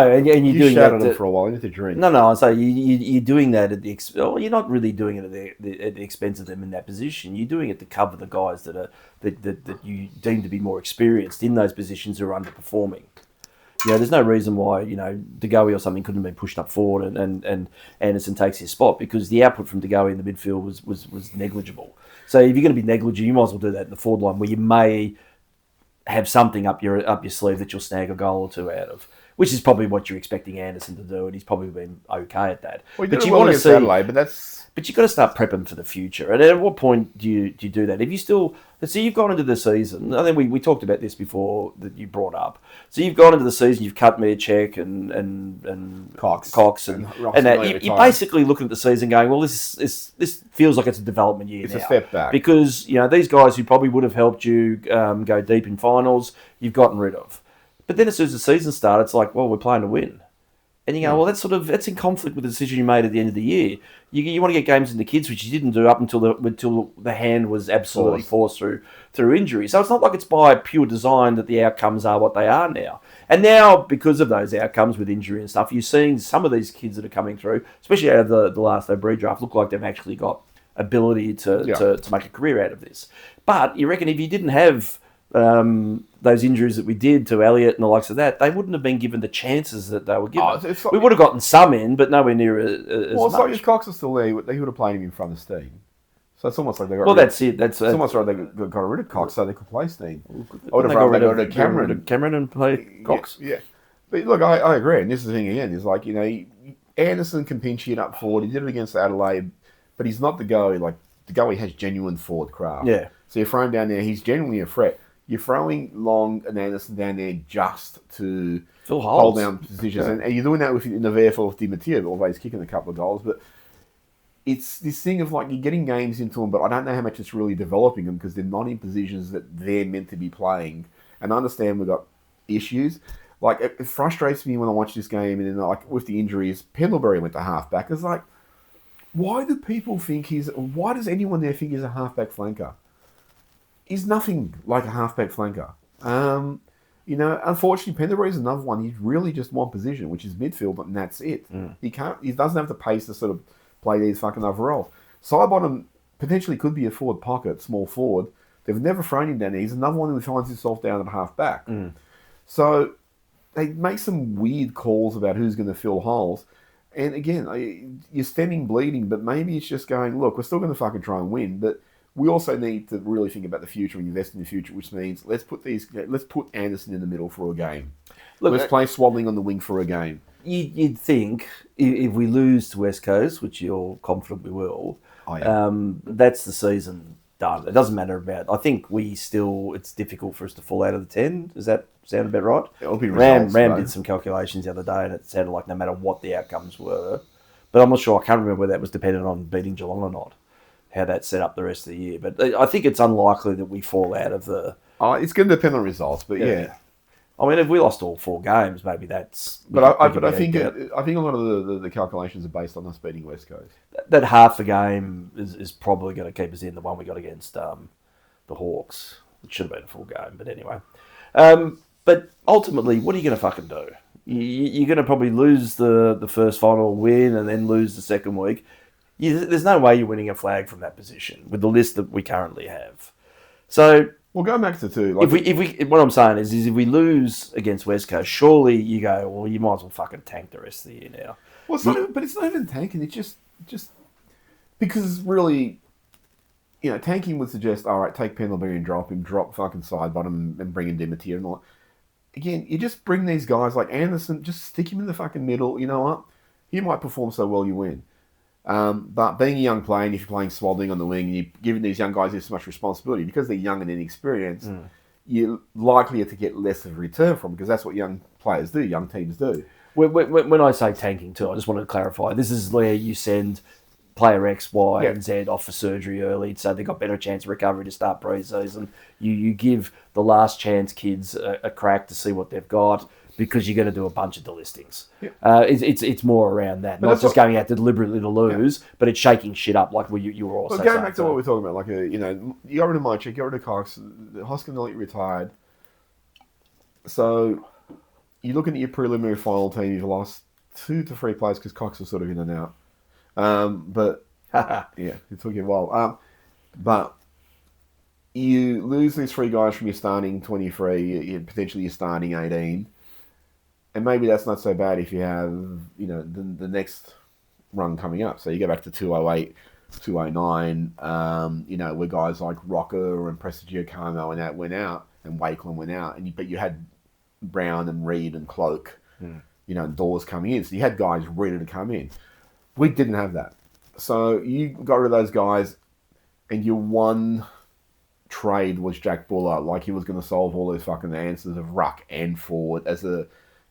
and you're doing that at him for a while. You need to drink. No. So you're doing that at the you're not really doing it at the expense of them in that position. You're doing it to cover the guys that you deem to be more experienced in those positions who are underperforming. You know, there's no reason why, you know, DeGoey or something couldn't have been pushed up forward and Anderson takes his spot because the output from DeGoey in the midfield was negligible. So if you're going to be negligent, you might as well do that in the forward line where you may have something up your sleeve that you'll snag a goal or two out of. which is probably what you're expecting Anderson to do, and he's probably been okay at that. Well, but you want to see Adelaide, but you've got to start prepping for the future. And at what point do you do that? If you still, so you've gone into the season. I think we talked about this before that you brought up. So you've gone into the season, you've cut Mearcheck and Cox and that. You're basically looking at the season, going, well, this feels like it's a development year. It's now. A step back because these guys who probably would have helped you go deep in finals, you've gotten rid of. But then as soon as the season started, it's like, well, we're playing to win. And you go, well, that's in conflict with the decision you made at the end of the year. You want to get games in the kids, which you didn't do up until the hand was absolutely forced through injury. So it's not like it's by pure design that the outcomes are what they are now. And now, because of those outcomes with injury and stuff, you're seeing some of these kids that are coming through, especially out of the last breed draft, look like they've actually got ability to make a career out of this. But you reckon if you didn't have those injuries that we did to Elliott and the likes of that, they wouldn't have been given the chances that they were given. We would have gotten some in, but nowhere near as much. It's like if Cox was still there, they would have played him in front of Steen. So it's almost like they got that's it. It's almost like they got rid of Cox so they could play Steen. I would have got rid of Cameron and play Cox. Yeah. But look, I agree. And this is the thing again, is like, Anderson can pinch hit up forward. He did it against Adelaide, but he's not the goalie. Like, the goalie has genuine forward craft. Yeah. So you throw him down there, he's genuinely a threat. You're throwing Long and Anderson down there just to hold down positions. Yeah. And you're doing that in the VFL with Di Matteo, although he's kicking a couple of goals. But it's this thing of like you're getting games into them, but I don't know how much it's really developing them because they're not in positions that they're meant to be playing. And I understand we've got issues. Like, it frustrates me when I watch this game and then, like, with the injuries, Pendlebury went to halfback. It's like, why does anyone there think he's a halfback flanker? He's nothing like a halfback flanker. Unfortunately, Pendlebury's another one. He's really just one position, which is midfield, and that's it. He doesn't have the pace to sort of play these fucking other roles. Sidebottom potentially could be a forward pocket, small forward. They've never thrown him down there. He's another one who finds himself down at halfback. So they make some weird calls about who's going to fill holes. And again, you're stemming bleeding, but maybe it's just going, look, we're still going to fucking try and win, but we also need to really think about the future and invest in the future, which means let's put Anderson in the middle for a game. Let's play Swaddling on the wing for a game. You'd think if we lose to West Coast, which you're confident we will, that's the season done. It doesn't matter about. I think it's difficult for us to fall out of the 10. Does that sound about right? It'll be Ram did some calculations the other day, and it sounded like no matter what the outcomes were, but I'm not sure. I can't remember whether that was dependent on beating Geelong or not. How that set up the rest of the year, but I think it's unlikely that we fall out of the. It's going to depend on results, but yeah. I mean, if we lost all 4 games, maybe that's. But I think a lot of the calculations are based on us beating West Coast. That half a game is probably going to keep us in. The one we got against the Hawks, it should have been a full game, but anyway. But ultimately, what are you going to fucking do? You're going to probably lose the first final win and then lose the second week. There's no way you're winning a flag from that position with the list that we currently have. So we'll go back to 2. Like, if we, what I'm saying is if we lose against West Coast, surely you go, well, you might as well fucking tank the rest of the year now. Well, it's not even tanking. It's just because really, tanking would suggest, all right, take Pendlebury and drop him, drop fucking Sidebottom and bring in Di Matteo and all. Again, you just bring these guys like Anderson, just stick him in the fucking middle. You know what? He might perform so well, you win. But being a young player, and if you're playing Swaddling on the wing, and you're giving these young guys this much responsibility, because they're young and inexperienced, you're likely to get less of a return from, because that's what young players do, young teams do. When I say tanking too, I just want to clarify, this is where you send player X, Y, and Z off for surgery early, so they've got better chance of recovery to start pre-season. You give the last chance kids a crack to see what they've got, because you're going to do a bunch of delistings. Yeah. It's more around that, not just going out deliberately to lose, but it's shaking shit up like you were also saying. Going back to what we're talking about, like, you got rid of Mychik, you got rid of Cox, Hoskin retired. So you're looking at your preliminary final team, you've lost 2 to 3 players because Cox was sort of in and out. But it took you a while. But you lose these 3 guys from your starting 23, potentially your starting 18. And maybe that's not so bad if you have, the next run coming up. So you go back to 208, 209, where guys like Rocker and Prestigiacomo and that went out, and Wakeland went out. But you had Brown and Reed and Cloak doors coming in. So you had guys ready to come in. We didn't have that. So you got rid of those guys, and your one trade was Jack Buller, like he was going to solve all those fucking answers of ruck and forward.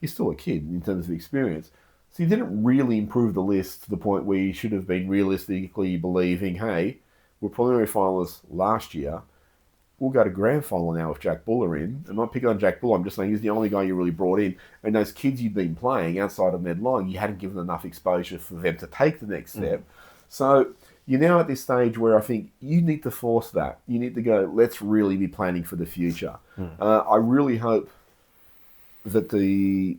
He's still a kid in terms of experience. So you didn't really improve the list to the point where you should have been realistically believing, hey, we're preliminary finalists last year. We'll go to grand final now with Jack Buller in. I'm not picking on Jack Buller. I'm just saying he's the only guy you really brought in. And those kids you'd been playing outside of Medline, you hadn't given enough exposure for them to take the next step. So you're now at this stage where I think you need to force that. You need to go, let's really be planning for the future. I really hope that that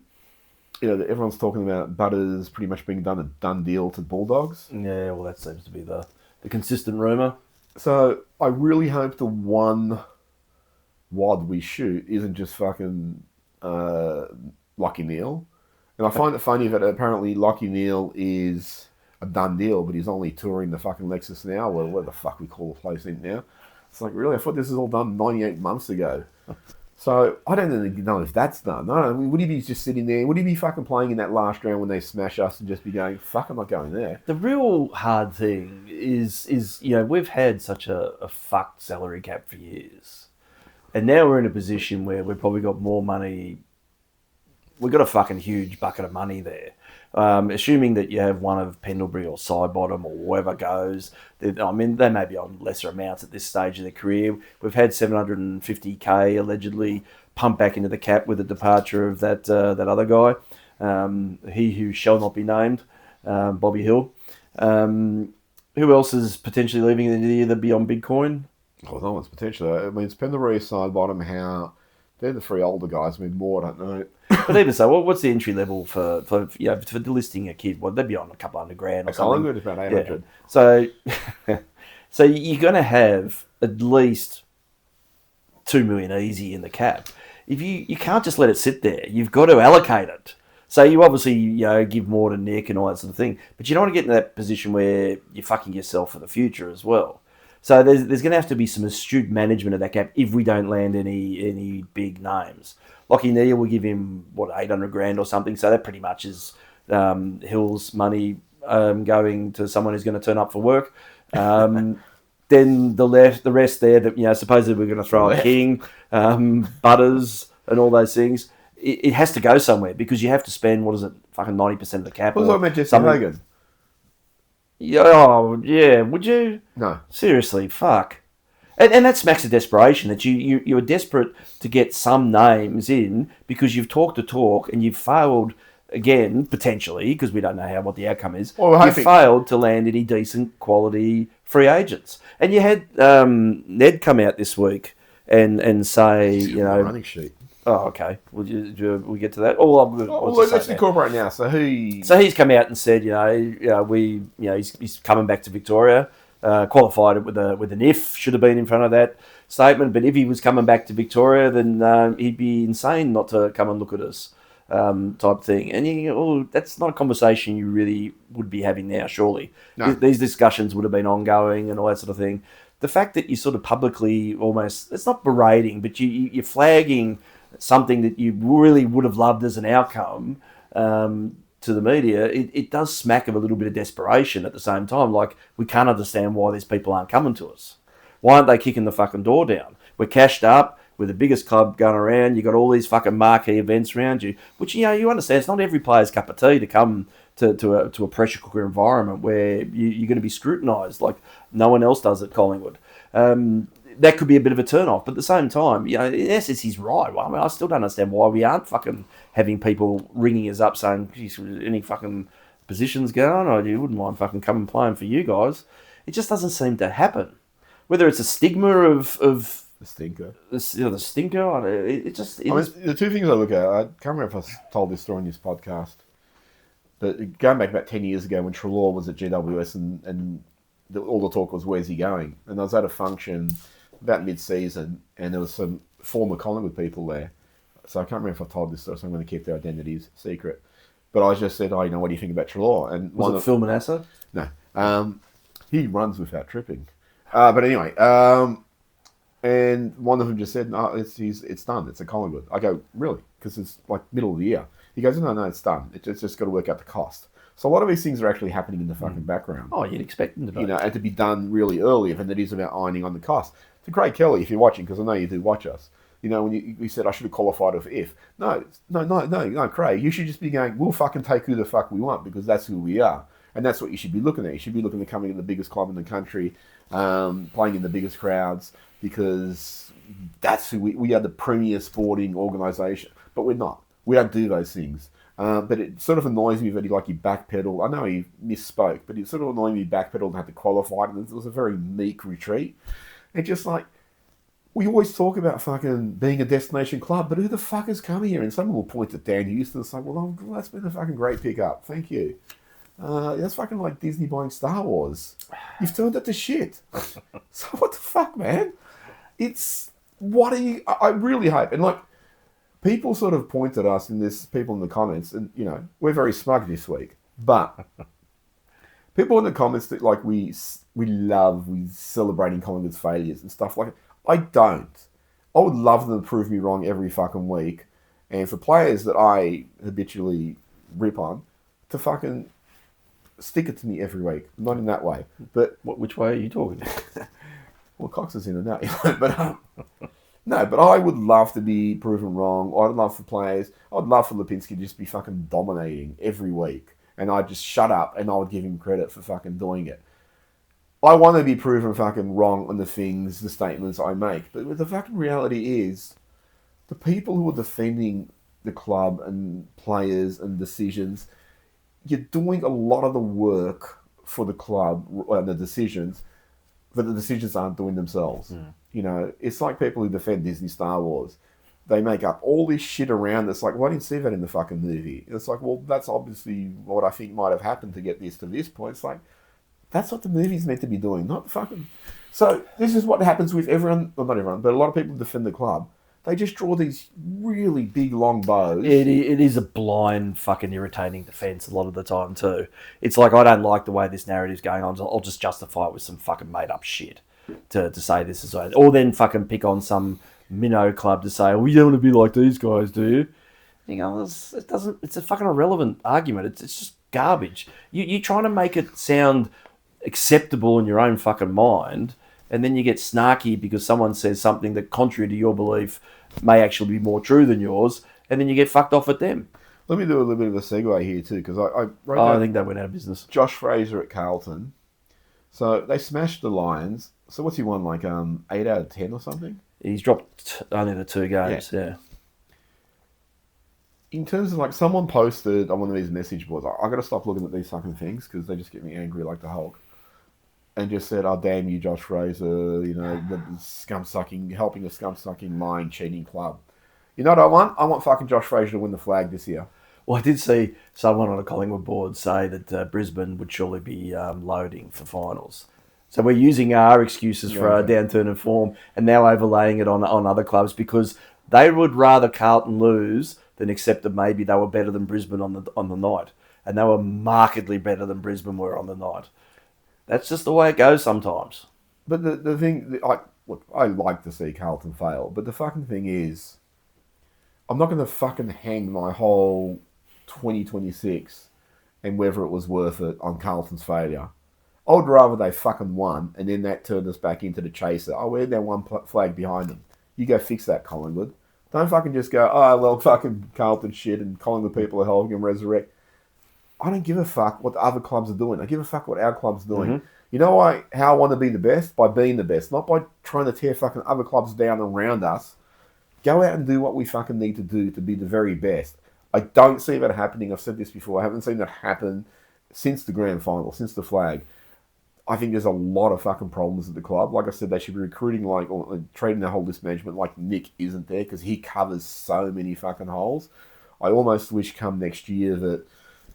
everyone's talking about Butters pretty much being a done deal to Bulldogs. Yeah, well, that seems to be the consistent rumour. So I really hope the one wad we shoot isn't just fucking Lockie Neal. And I find it funny that apparently Lockie Neal is a done deal, but he's only touring the fucking Lexus now, or where the fuck we call the place in now. It's like, really? I thought this was all done 98 months ago. So I don't even know if that's done. I mean, would he be just sitting there? Would he be fucking playing in that last round when they smash us and just be going, fuck, I'm not going there? The real hard thing is we've had such a fucked salary cap for years. And now we're in a position where we've probably got more money. We've got a fucking huge bucket of money there. Assuming that you have one of Pendlebury or Sidebottom or whoever goes. I mean, they may be on lesser amounts at this stage of their career. We've had $750K allegedly pumped back into the cap with the departure of that other guy, he who shall not be named, Bobby Hill. Who else is potentially leaving in the year that be on Bitcoin? Oh, no one's potentially. I mean, it's Pendlebury, Sidebottom, Howe. They're the three older guys. I mean, more, I don't know. But even so, what's the entry level for delisting a kid? Well, they'd be on a couple $100,000 or something. Collingwood is about 800. Yeah. So you're going to have at least $2 million easy in the cap. If you can't just let it sit there. You've got to allocate it. So you obviously give more to Nick and all that sort of thing, but you don't want to get in that position where you're fucking yourself for the future as well. So there's going to have to be some astute management of that cap if we don't land any big names. Lockie Neal will give him $800,000 or something. So that pretty much is Hill's money going to someone who's going to turn up for work. Then the rest there that supposedly we're going to throw a King, Butters, and all those things. It has to go somewhere because you have to spend fucking 90% of the cap. What was I meant Jesse Hogan? Oh yeah, would you? No, seriously, fuck. And that smacks of desperation that you are desperate to get some names in because you've talked the talk and you've failed again, potentially, because we don't know what the outcome is. Well, you've failed to land any decent quality free agents. And you had Ned come out this week and say, running sheet. Oh, okay. We'll get to that. Let's incorporate now. So he's come out and said, he's coming back to Victoria. Qualified it with an if, should have been in front of that statement. But if he was coming back to Victoria, then he'd be insane not to come and look at us, type thing. And that's not a conversation you really would be having now, surely. No. These discussions would have been ongoing and all that sort of thing. The fact that you sort of publicly almost, it's not berating, but you're flagging something that you really would have loved as an outcome to the media, it does smack of a little bit of desperation at the same time. Like, we can't understand why these people aren't coming to us. Why aren't they kicking the fucking door down? We're cashed up, we're the biggest club going around, you got all these fucking marquee events around you, which, you understand, it's not every player's cup of tea to come to a pressure cooker environment where you're going to be scrutinised like no one else does at Collingwood. That could be a bit of a turn-off, but at the same time, in essence, he's right. Well, I mean, I still don't understand why we aren't fucking having people ringing us up saying, geez, any fucking positions going, or you wouldn't mind fucking coming playing for you guys. It just doesn't seem to happen. Whether it's a stigma of the stinker. The stinker, it just... I mean, the two things I look at, I can't remember if I told this story in this podcast, but going back about 10 years ago when Treloar was at GWS and all the talk was, where's he going? And I was at a function about mid-season, and there was some former Collingwood people there. So I can't remember if I told this story, so I'm going to keep their identities secret. But I just said, what do you think about Treloar? And was it Phil Manassa? No. He runs without tripping. But anyway, and one of them just said, no, it's done. It's a Collingwood. I go, really? Because it's like middle of the year. He goes, no, it's done. It's just got to work out the cost. So a lot of these things are actually happening in the fucking background. Oh, you'd expect them to be. And to be done really early, and it is about ironing on the cost. To Craig Kelly, if you're watching, because I know you do watch us, when you said I should have qualified for if. No, Craig, you should just be going, we'll fucking take who the fuck we want, because that's who we are. And that's what you should be looking at. You should be looking at coming in the biggest club in the country, playing in the biggest crowds, because that's who we are, the premier sporting organisation. But we're not. We don't do those things. But it sort of annoys me that he backpedaled. I know he misspoke, but it sort of annoyed me he backpedaled and had to qualify. And it was a very meek retreat. And just we always talk about fucking being a destination club, but who the fuck has come here? And someone will point at Dan Houston and say, well, that's been a fucking great pickup. Thank you. That's fucking like Disney buying Star Wars. You've turned it to shit. So what the fuck, man? I really hope. And people sort of point at us, and there's people in the comments, and we're very smug this week. But people in the comments that we celebrating Collingwood's failures and stuff like that. I don't. I would love them to prove me wrong every fucking week, and for players that I habitually rip on to fucking stick it to me every week. Not in that way, but which way are you talking? Well, Cox is in and out, but. No, but I would love to be proven wrong. I'd love for players. I'd love for Lipinski to just be fucking dominating every week. And I'd just shut up and I would give him credit for fucking doing it. I want to be proven fucking wrong on the statements I make. But the fucking reality is, the people who are defending the club and players and decisions, you're doing a lot of the work for the club and the decisions, but the decisions aren't doing themselves. It's like people who defend Disney Star Wars. They make up all this shit around that's well, I didn't see that in the fucking movie. It's well, that's obviously what I think might have happened to get this to this point. It's that's what the movie's meant to be doing, not fucking... So this is what happens with everyone, well, not everyone, but a lot of people who defend the club. They just draw these really big, long bows. It is a blind, fucking irritating defence a lot of the time too. It's I don't like the way this narrative's going on. I'll just justify it with some fucking made-up shit to say this is right. Or then fucking pick on some minnow club to say, you don't want to be like these guys, do you? It's a fucking irrelevant argument. It's just garbage. You're trying to make it sound acceptable in your own fucking mind, and then you get snarky because someone says something that, contrary to your belief, may actually be more true than yours, and then you get fucked off at them. Let me do a little bit of a segue here too, because I think they went out of business. Josh Fraser at Carlton. So they smashed the Lions. So what's he won, 8 out of 10 or something? He's dropped only the 2 games, yeah. In terms of someone posted on one of these message boards, I got to stop looking at these fucking things because they just get me angry like the Hulk. And just said, oh, damn you, Josh Fraser, the scum-sucking, helping a scum-sucking, lying, cheating club. You know what I want? I want fucking Josh Fraser to win the flag this year. Well, I did see someone on a Collingwood board say that Brisbane would surely be loading for finals. So we're using our excuses for our downturn in form and now overlaying it on other clubs because they would rather Carlton lose than accept that maybe they were better than Brisbane on the night. And they were markedly better than Brisbane were on the night. That's just the way it goes sometimes. But the thing, I like to see Carlton fail, but the fucking thing is, I'm not going to fucking hang my whole 2026 and whether it was worth it on Carlton's failure. I would rather they fucking won and then that turned us back into the chaser. Oh, we're now one flag behind them. You go fix that, Collingwood. Don't fucking just go, oh, well, fucking Carlton shit and Collingwood people are helping them resurrect. I don't give a fuck what the other clubs are doing. I give a fuck what our club's doing. Mm-hmm. You know how I want to be the best? By being the best, not by trying to tear fucking other clubs down around us. Go out and do what we fucking need to do to be the very best. I don't see that happening. I've said this before. I haven't seen that happen since the grand final, since the flag. I think there's a lot of fucking problems at the club. Like I said, they should be recruiting or trading their whole list management like Nick isn't there because he covers so many fucking holes. I almost wish come next year that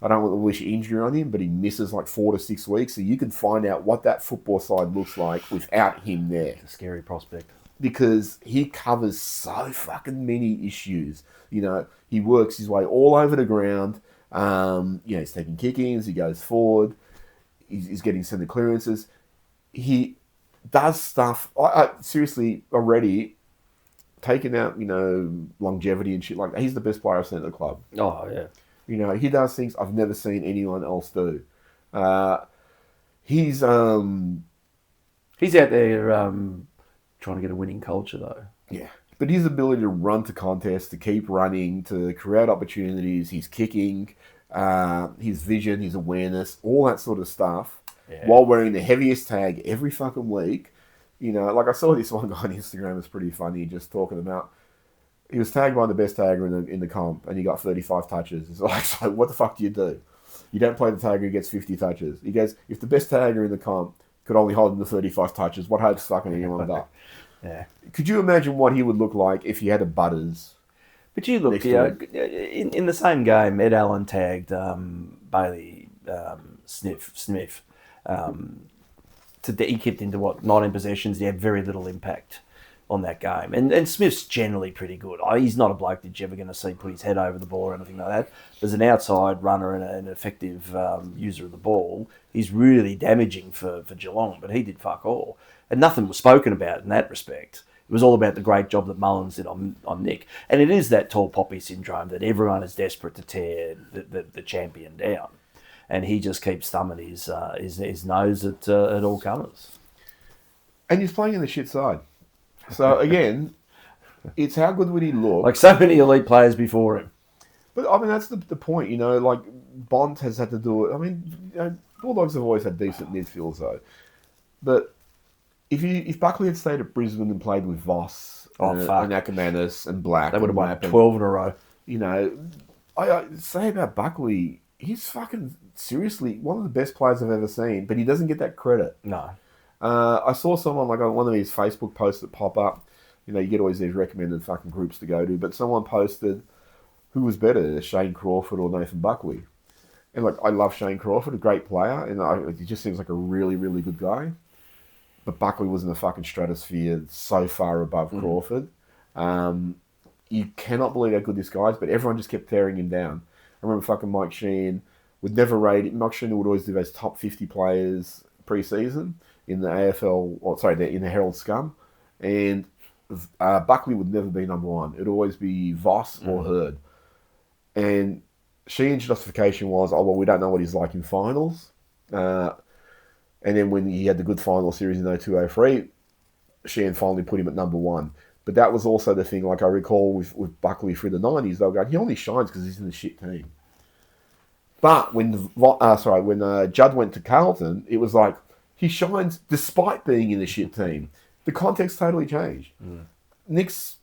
I don't want to wish injury on him, but he misses 4 to 6 weeks. So you can find out what that football side looks like without him there. It's a scary prospect. Because he covers so fucking many issues. He works his way all over the ground. He's taking kick-ins. He goes forward. He's getting centre clearances. He does stuff. I seriously, already, taken out, longevity and shit like that. He's the best player I've seen at the club. Oh, yeah. He does things I've never seen anyone else do. He's out there trying to get a winning culture, though. Yeah. But his ability to run to contests, to keep running, to create opportunities, his kicking, his vision, his awareness, all that sort of stuff, while wearing the heaviest tag every fucking week. Like I saw this one guy on Instagram, it's pretty funny, just talking about, he was tagged by the best tagger in the comp, and he got 35 touches. It's like, so what the fuck do? You don't play the tagger who gets 50 touches. He goes, if the best tagger in the comp could only hold him to 35 touches, what hopes fucking anyone got? Yeah. Could you imagine what he would look like if he had a Butters? But you look, in the same game, Ed Allen tagged Bailey Sniff. He kept into 19 possessions. He had very little impact on that game. And Smith's generally pretty good. He's not a bloke that you're ever going to see put his head over the ball or anything like that. As an outside runner and an effective user of the ball, he's really damaging for Geelong, but he did fuck all. And nothing was spoken about in that respect. It was all about the great job that Mullins did on Nick. And it is that tall poppy syndrome that everyone is desperate to tear the champion down. And he just keeps thumbing his nose at all comers. And he's playing in the shit side. So, again, it's how good would he look? Like so many elite players before him. But, I mean, that's the point, like Bond has had to do it. I mean, Bulldogs have always had decent midfields, though. But if Buckley had stayed at Brisbane and played with Voss and Ackermanis and Black... They would have won 12 in a row. I say about Buckley, he's fucking, seriously, one of the best players I've ever seen, but he doesn't get that credit. No. I saw someone, like on one of these Facebook posts that pop up, you get always these recommended fucking groups to go to, but someone posted who was better, Shane Crawford or Nathan Buckley. And I love Shane Crawford, a great player, and he just seems like a really, really good guy. But Buckley was in the fucking stratosphere so far above Crawford. You cannot believe how good this guy is, but everyone just kept tearing him down. I remember fucking Mike Sheehan would never rate it. Mike Sheehan would always do those top 50 players pre-season in the AFL, in the Herald Scum. And Buckley would never be number one. It'd always be Voss or Hurd. And Sheehan's justification was, we don't know what he's like in finals. And then when he had the good final series in 02-03, Sheehan finally put him at number one. But that was also the thing, I recall with Buckley through the 90s, they were going, he only shines because he's in the shit team. But when Judd went to Carlton, it was like, he shines despite being in the shit team. The context totally changed. Nick's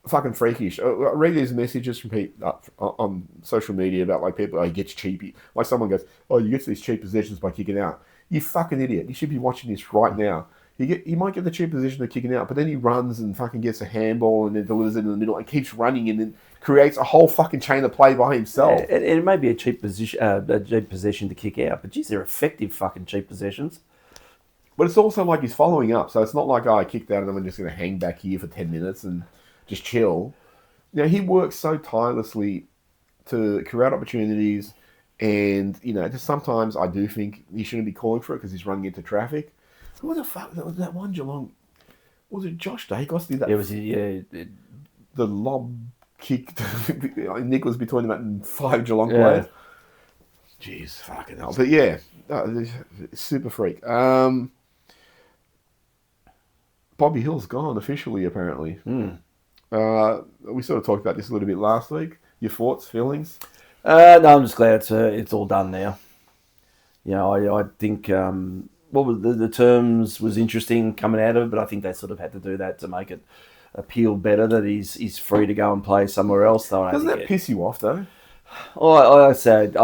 fucking freakish. I read these messages from people on social media about people, he gets cheap. Like someone goes, you get these cheap possessions by kicking out. You fucking idiot. You should be watching this right now. He might get the cheap position of kicking out, but then he runs and fucking gets a handball and then delivers it in the middle and keeps running and then creates a whole fucking chain of play by himself. Yeah, it may be a cheap possession to kick out, but geez, they're effective fucking cheap possessions. But it's also like he's following up, so it's not like, I kicked out and I'm just going to hang back here for 10 minutes and just chill. He works so tirelessly to create opportunities. And, just sometimes I do think he shouldn't be calling for it because he's running into traffic. What the fuck? That was that one Geelong. Was it Josh Dacos did that? It was, the lob kick. Nick was between them and 5 Geelong players. Jeez, fucking hell. But yeah, super freak. Bobby Hill's gone officially, apparently. We sort of talked about this a little bit last week. Your thoughts, feelings? No, I'm just glad it's all done now. I think what was the terms was interesting coming out of it, but I think they sort of had to do that to make it appeal better that he's free to go and play somewhere else. Doesn't that piss you off though? I said,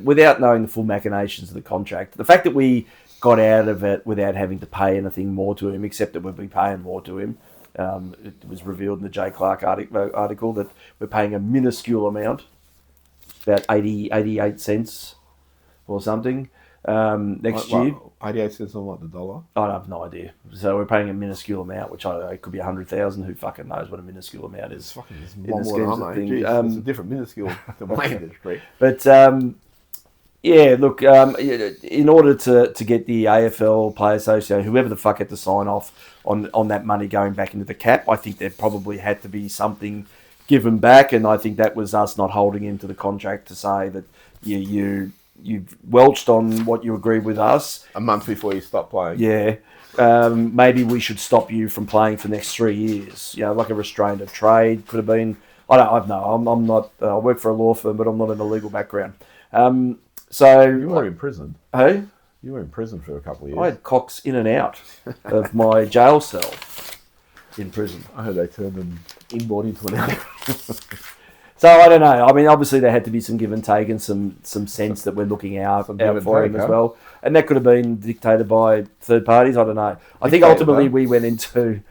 without knowing the full machinations of the contract, the fact that we got out of it without having to pay anything more to him, except that we'll be paying more to him. It was revealed in the Jay Clark article that we're paying a minuscule amount, about 88 cents or something next year. 88 cents on what, the dollar? I have no idea. So we're paying a minuscule amount, which it could be 100,000. Who fucking knows what a minuscule amount is? It's a different minuscule to my industry. But Yeah, look, in order to get the AFL Play Association, whoever the fuck had to sign off on that money going back into the cap, I think there probably had to be something given back, and I think that was us not holding into the contract to say that you welched on what you agreed with us a month before you stopped playing. Yeah. Maybe we should stop you from playing for the next 3 years. You know, like a restraint of trade could have been. I don't know. I'm not. I work for a law firm, but I'm not in a legal background. So You were in prison. Hey, you were in prison for a couple of years. I had cocks in and out of my jail cell in prison. I heard they turned them inboard into an out. So I don't know. I mean, obviously there had to be some give and take and some sense that we're looking out for him as well, and that could have been dictated by third parties. I don't know. I think ultimately we went into.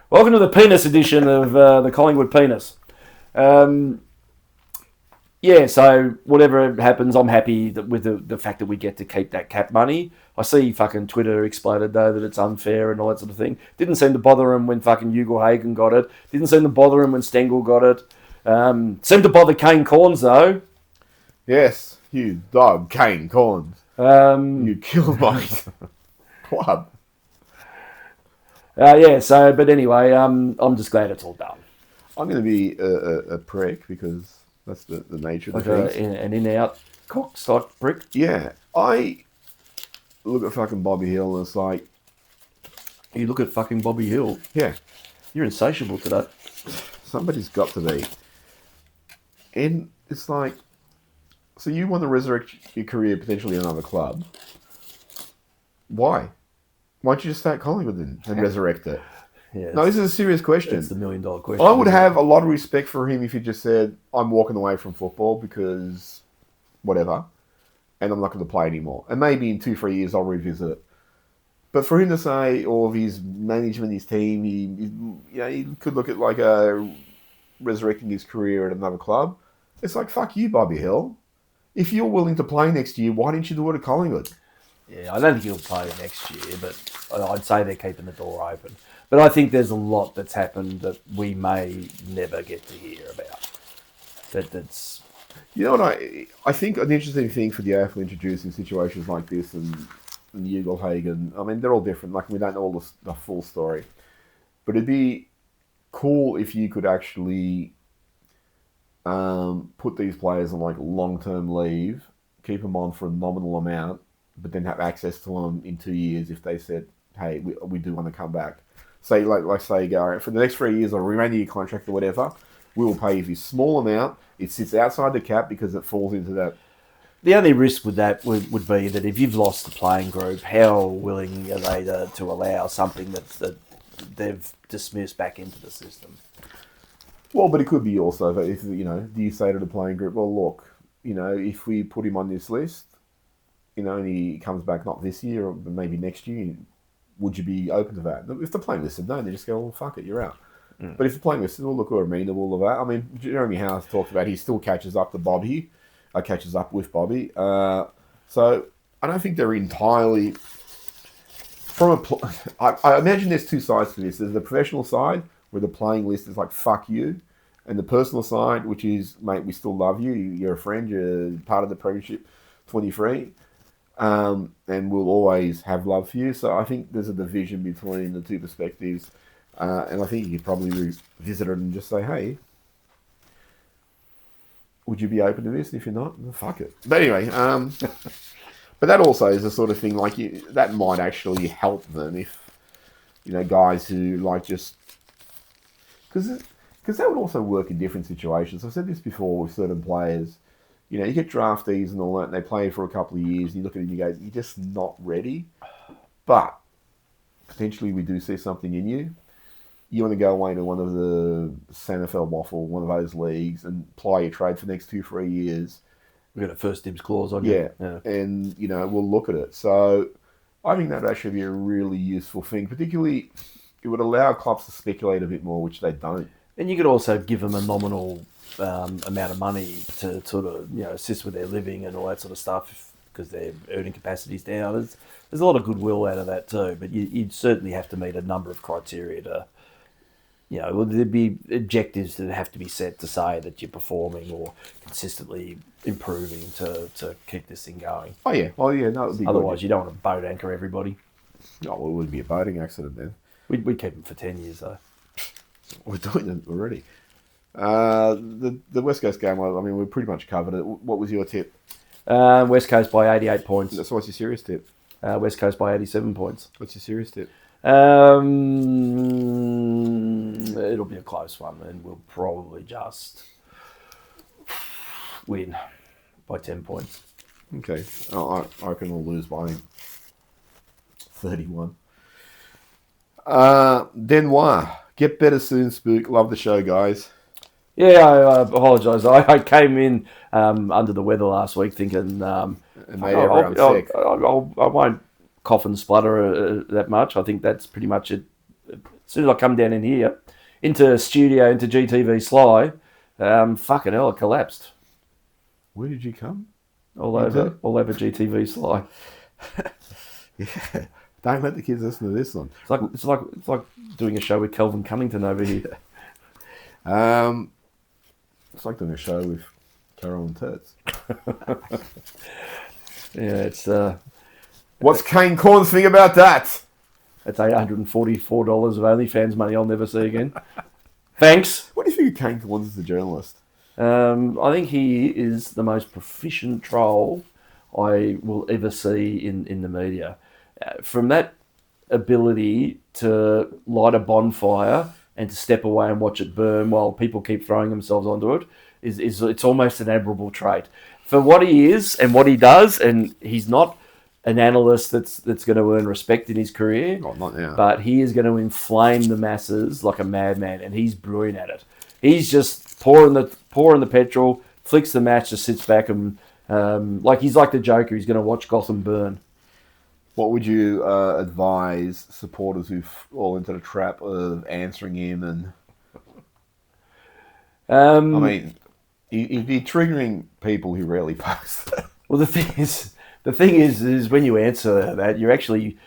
Welcome to the penis edition of the Collingwood penis. Yeah, so whatever happens, I'm happy with the fact that we get to keep that cap money. I see fucking Twitter exploded, though, that it's unfair and all that sort of thing. Didn't seem to bother him when fucking Ugle-Hagan got it. Didn't seem to bother him when Stengel got it. Seemed to bother Kane Corns, though. Yes, you dog, Kane Corns. You killed my club. Yeah, so, but anyway, I'm just glad it's all done. I'm going to be a prick because that's the nature of the thing. An in-out cock-stock prick. Yeah, I look at fucking Bobby Hill and it's like... You look at fucking Bobby Hill. Yeah. You're insatiable today. Somebody's got to be. And it's like... So you want to resurrect your career potentially in another club. Why? Why don't you just start Collingwood then and resurrect it? Yeah, no, this is a serious question. It's the $1 million question. I would have a lot of respect for him if he just said, I'm walking away from football because whatever, and I'm not going to play anymore. And maybe in 2-3 years I'll revisit it. But for him to say, or of his management, his team, he could look at like resurrecting his career at another club. It's like, fuck you, Bobby Hill. If you're willing to play next year, why didn't you do it at Collingwood? Yeah, I don't think he'll play next year, but I'd say they're keeping the door open. But I think there's a lot that's happened that we may never get to hear about. That's... You know what, I think an interesting thing for the AFL introducing situations like this and Ugle-Hagan, I mean, they're all different. Like, we don't know all the full story. But it'd be cool if you could actually put these players on, like, long-term leave, keep them on for a nominal amount, but then have access to them in 2 years if they said, hey, we do want to come back. Say, like say, go, all right, for the next 3 years or remainder your contract or whatever, we will pay you this small amount. It sits outside the cap because it falls into that. The only risk with that would be that if you've lost the playing group, how willing are they to allow something that they've dismissed back into the system? Well, but it could be also, that if, do you say to the playing group, well, look, if we put him on this list, and he comes back not this year or maybe next year, would you be open to that? If the playing list said no, they just go, well, fuck it, you're out. Mm. But if the playing list said, well, look, we're amenable of that. I mean, Jeremy Howe's talked about he still catches up with Bobby. So I don't think they're entirely... I imagine there's two sides to this. There's the professional side, where the playing list is like, fuck you. And the personal side, which is, mate, we still love you. You're a friend. You're part of the Premiership 23. And we'll always have love for you. So I think there's a division between the two perspectives. And I think you could probably revisit it and just say, hey, would you be open to this? And if you're not, well, fuck it. But anyway, but that also is the sort of thing, like, that might actually help them if, guys who, like, just... Because that would also work in different situations. I've said this before with certain players. You get draftees and all that, and they play for a couple of years, and you look at it and you go, you're just not ready. But potentially we do see something in you. You want to go away to one of the SANFL Waffle, one of those leagues, and ply your trade for the next 2-3 years. We've got a first dibs clause on you. Yeah, and, we'll look at it. So I think that would actually be a really useful thing. Particularly, it would allow clubs to speculate a bit more, which they don't. And you could also give them a nominal... amount of money to sort of assist with their living and all that sort of stuff because their earning capacity's down. There's a lot of goodwill out of that too, but you'd certainly have to meet a number of criteria there'd be objectives that have to be set to say that you're performing or consistently improving to keep this thing going. Oh yeah, no, it would be Otherwise, good. you don't want to boat anchor everybody. Oh, well, it would be a boating accident then. We'd keep them for 10 years though. We're doing it already. The West Coast game, I mean, we pretty much covered it. What was your tip? West Coast by 88 points. So what's your serious tip? West Coast by 87 points. What's your serious tip? It'll be a close one, and we'll probably just win by 10 points. Okay. I reckon we'll lose by 31. Denoir. Get better soon, Spook. Love the show, guys. Yeah, I apologise. I came in under the weather last week thinking... and made everyone sick. I won't cough and splutter that much. I think that's pretty much it. As soon as I come down in here, into studio, into GTV Sly, fucking hell, it collapsed. Where did you come? All over GTV Sly. Yeah. Don't let the kids listen to this one. It's like doing a show with Kelvin Cunnington over here. It's like doing a show with Carol and Turts. Yeah, it's... What's Kane Corn's thing about that? That's $844 of OnlyFans money I'll never see again. Thanks. What do you think of Kane Corns as a journalist? I think he is the most proficient troll I will ever see in the media. From that ability to light a bonfire and to step away and watch it burn while people keep throwing themselves onto it it's almost an admirable trait. For what he is and what he does, and he's not an analyst that's going to earn respect in his career, not now. But he is going to inflame the masses like a madman, and he's brilliant at it. He's just pouring the petrol, flicks the match, just sits back and he's like the Joker. He's going to watch Gotham burn. What would you advise supporters who fall into the trap of answering him? And I mean, he'd be triggering people who rarely post. Well, the thing is when you answer that, you're actually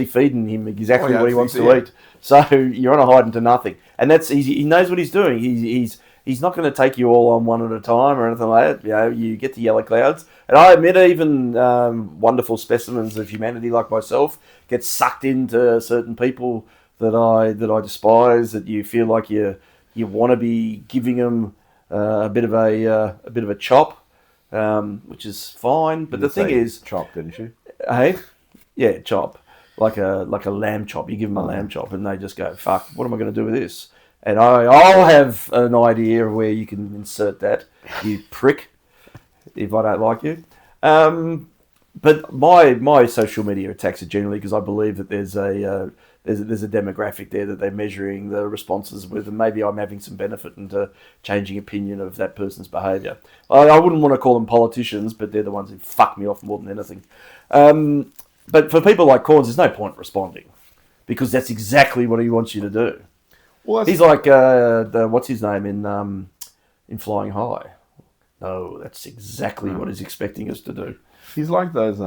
feeding him exactly what he wants to eat. So you're on a hide into nothing, and that's easy. He knows what he's doing. He's not going to take you all on one at a time or anything like that. You get the yellow clouds, and I admit even wonderful specimens of humanity like myself get sucked into certain people that I despise. That you feel like you want to be giving them a bit of a chop. Which is fine, but the thing is, chop, didn't you? Hey, yeah, chop, like a lamb chop. You give them a lamb chop, and they just go, "Fuck, what am I going to do with this?" And I'll have an idea of where you can insert that, you prick, if I don't like you. But my social media attacks are generally because I believe that there's a demographic there that they're measuring the responses with, and maybe I'm having some benefit into changing opinion of that person's behaviour. I wouldn't want to call them politicians, but they're the ones who fuck me off more than anything. But for people like Corns, there's no point responding because that's exactly what he wants you to do. Well, he's like what's his name in Flying High. No, that's exactly what he's expecting us to do. He's like those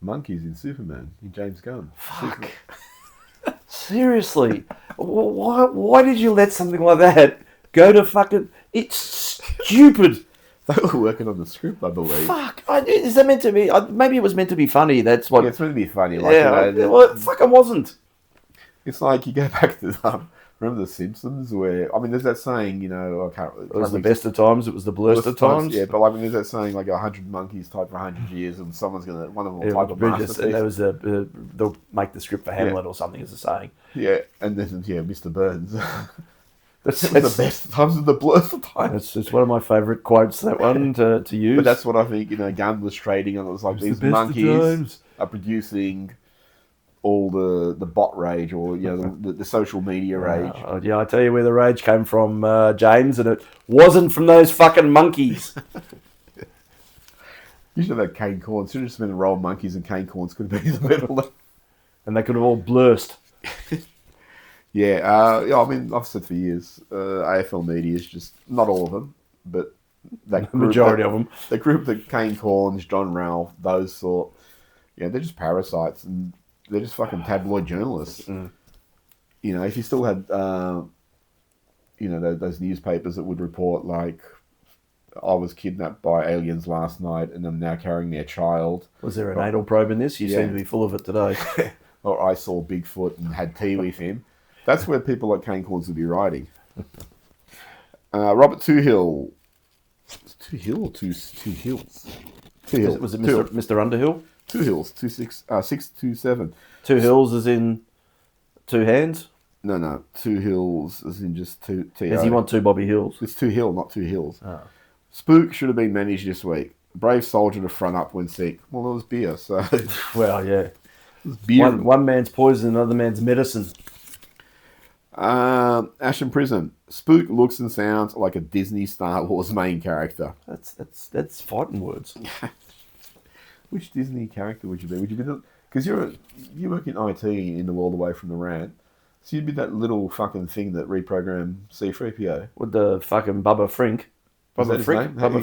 monkeys in Superman, in James Gunn. Fuck. Seriously, why did you let something like that go to fucking... It's stupid. They were working on the script, I believe. Fuck. Is that meant to be... Maybe it was meant to be funny. That's what... Yeah, it's meant to be funny. Like, yeah, well, it fucking wasn't. It's like you go back to... remember The Simpsons where... I mean, there's that saying, I can't really... It was the best of times, it was the blurst of times. Yeah, but there's that saying, 100 monkeys type for 100 years, and someone's going to... One of them will type a masterpiece. That was they'll make the script for Hamlet or something, as a saying. Yeah, and then, Mr. Burns. That's the best times of the blurst of times. It's one of my favourite quotes, that one, to use. But that's what I think, Gunn was trading on. It was like these monkeys are producing... all the bot rage or the social media rage. I tell you where the rage came from, James, and it wasn't from those fucking monkeys. You should have had cane corns. Should have just been a roll of monkeys and cane corns could have been in the middle. And they could have all blurst. I mean, I've said for years, AFL media is just, not all of them, but the majority of them. The group that Kane Corns, John Ralph, those sort, they're just parasites and they're just fucking tabloid journalists. If you still had those newspapers that would report like, I was kidnapped by aliens last night and I'm now carrying their child. Was there an anal probe in this? You seem to be full of it today. Or I saw Bigfoot and had tea with him. That's where people like Kane Corns would be writing. Robert Toohill. Two Hills? Two Hills. Was it Mr. Underhill? Two Hills. 627. Two Hills as in two hands? No. Two Hills as in just two. Does he want two Bobby Hills? It's Two Hill, not Two Hills. Oh. Spook should have been managed this week. Brave soldier to front up when sick. Well, it was beer, so... Well, yeah. It was beer. One man's poison, another man's medicine. Ashen Prism. Spook looks and sounds like a Disney Star Wars main character. That's fighting words. Which Disney character would you be? Would you be because you work in IT in the world away from the Rant, so you'd be that little fucking thing that reprogrammed C-3PO. With the fucking Bubba Frink. Bubba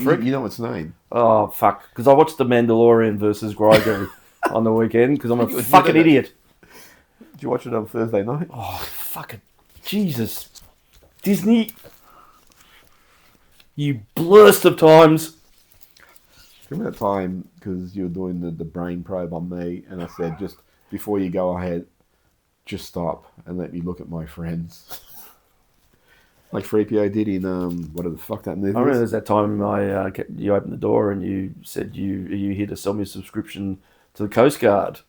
Frick? You know its name. Oh, fuck. Because I watched The Mandalorian versus Grogu on the weekend because I'm a fucking idiot. Did you watch it on Thursday night? Oh, fucking Jesus. Disney. You blurst of times. Remember that time, because you were doing the brain probe on me, and I said, just before you go ahead, just stop and let me look at my friends. Like 3PO did in, whatever the fuck that movie was. I remember there's that time you opened the door and you said, are you here to sell me a subscription to the Coast Guard?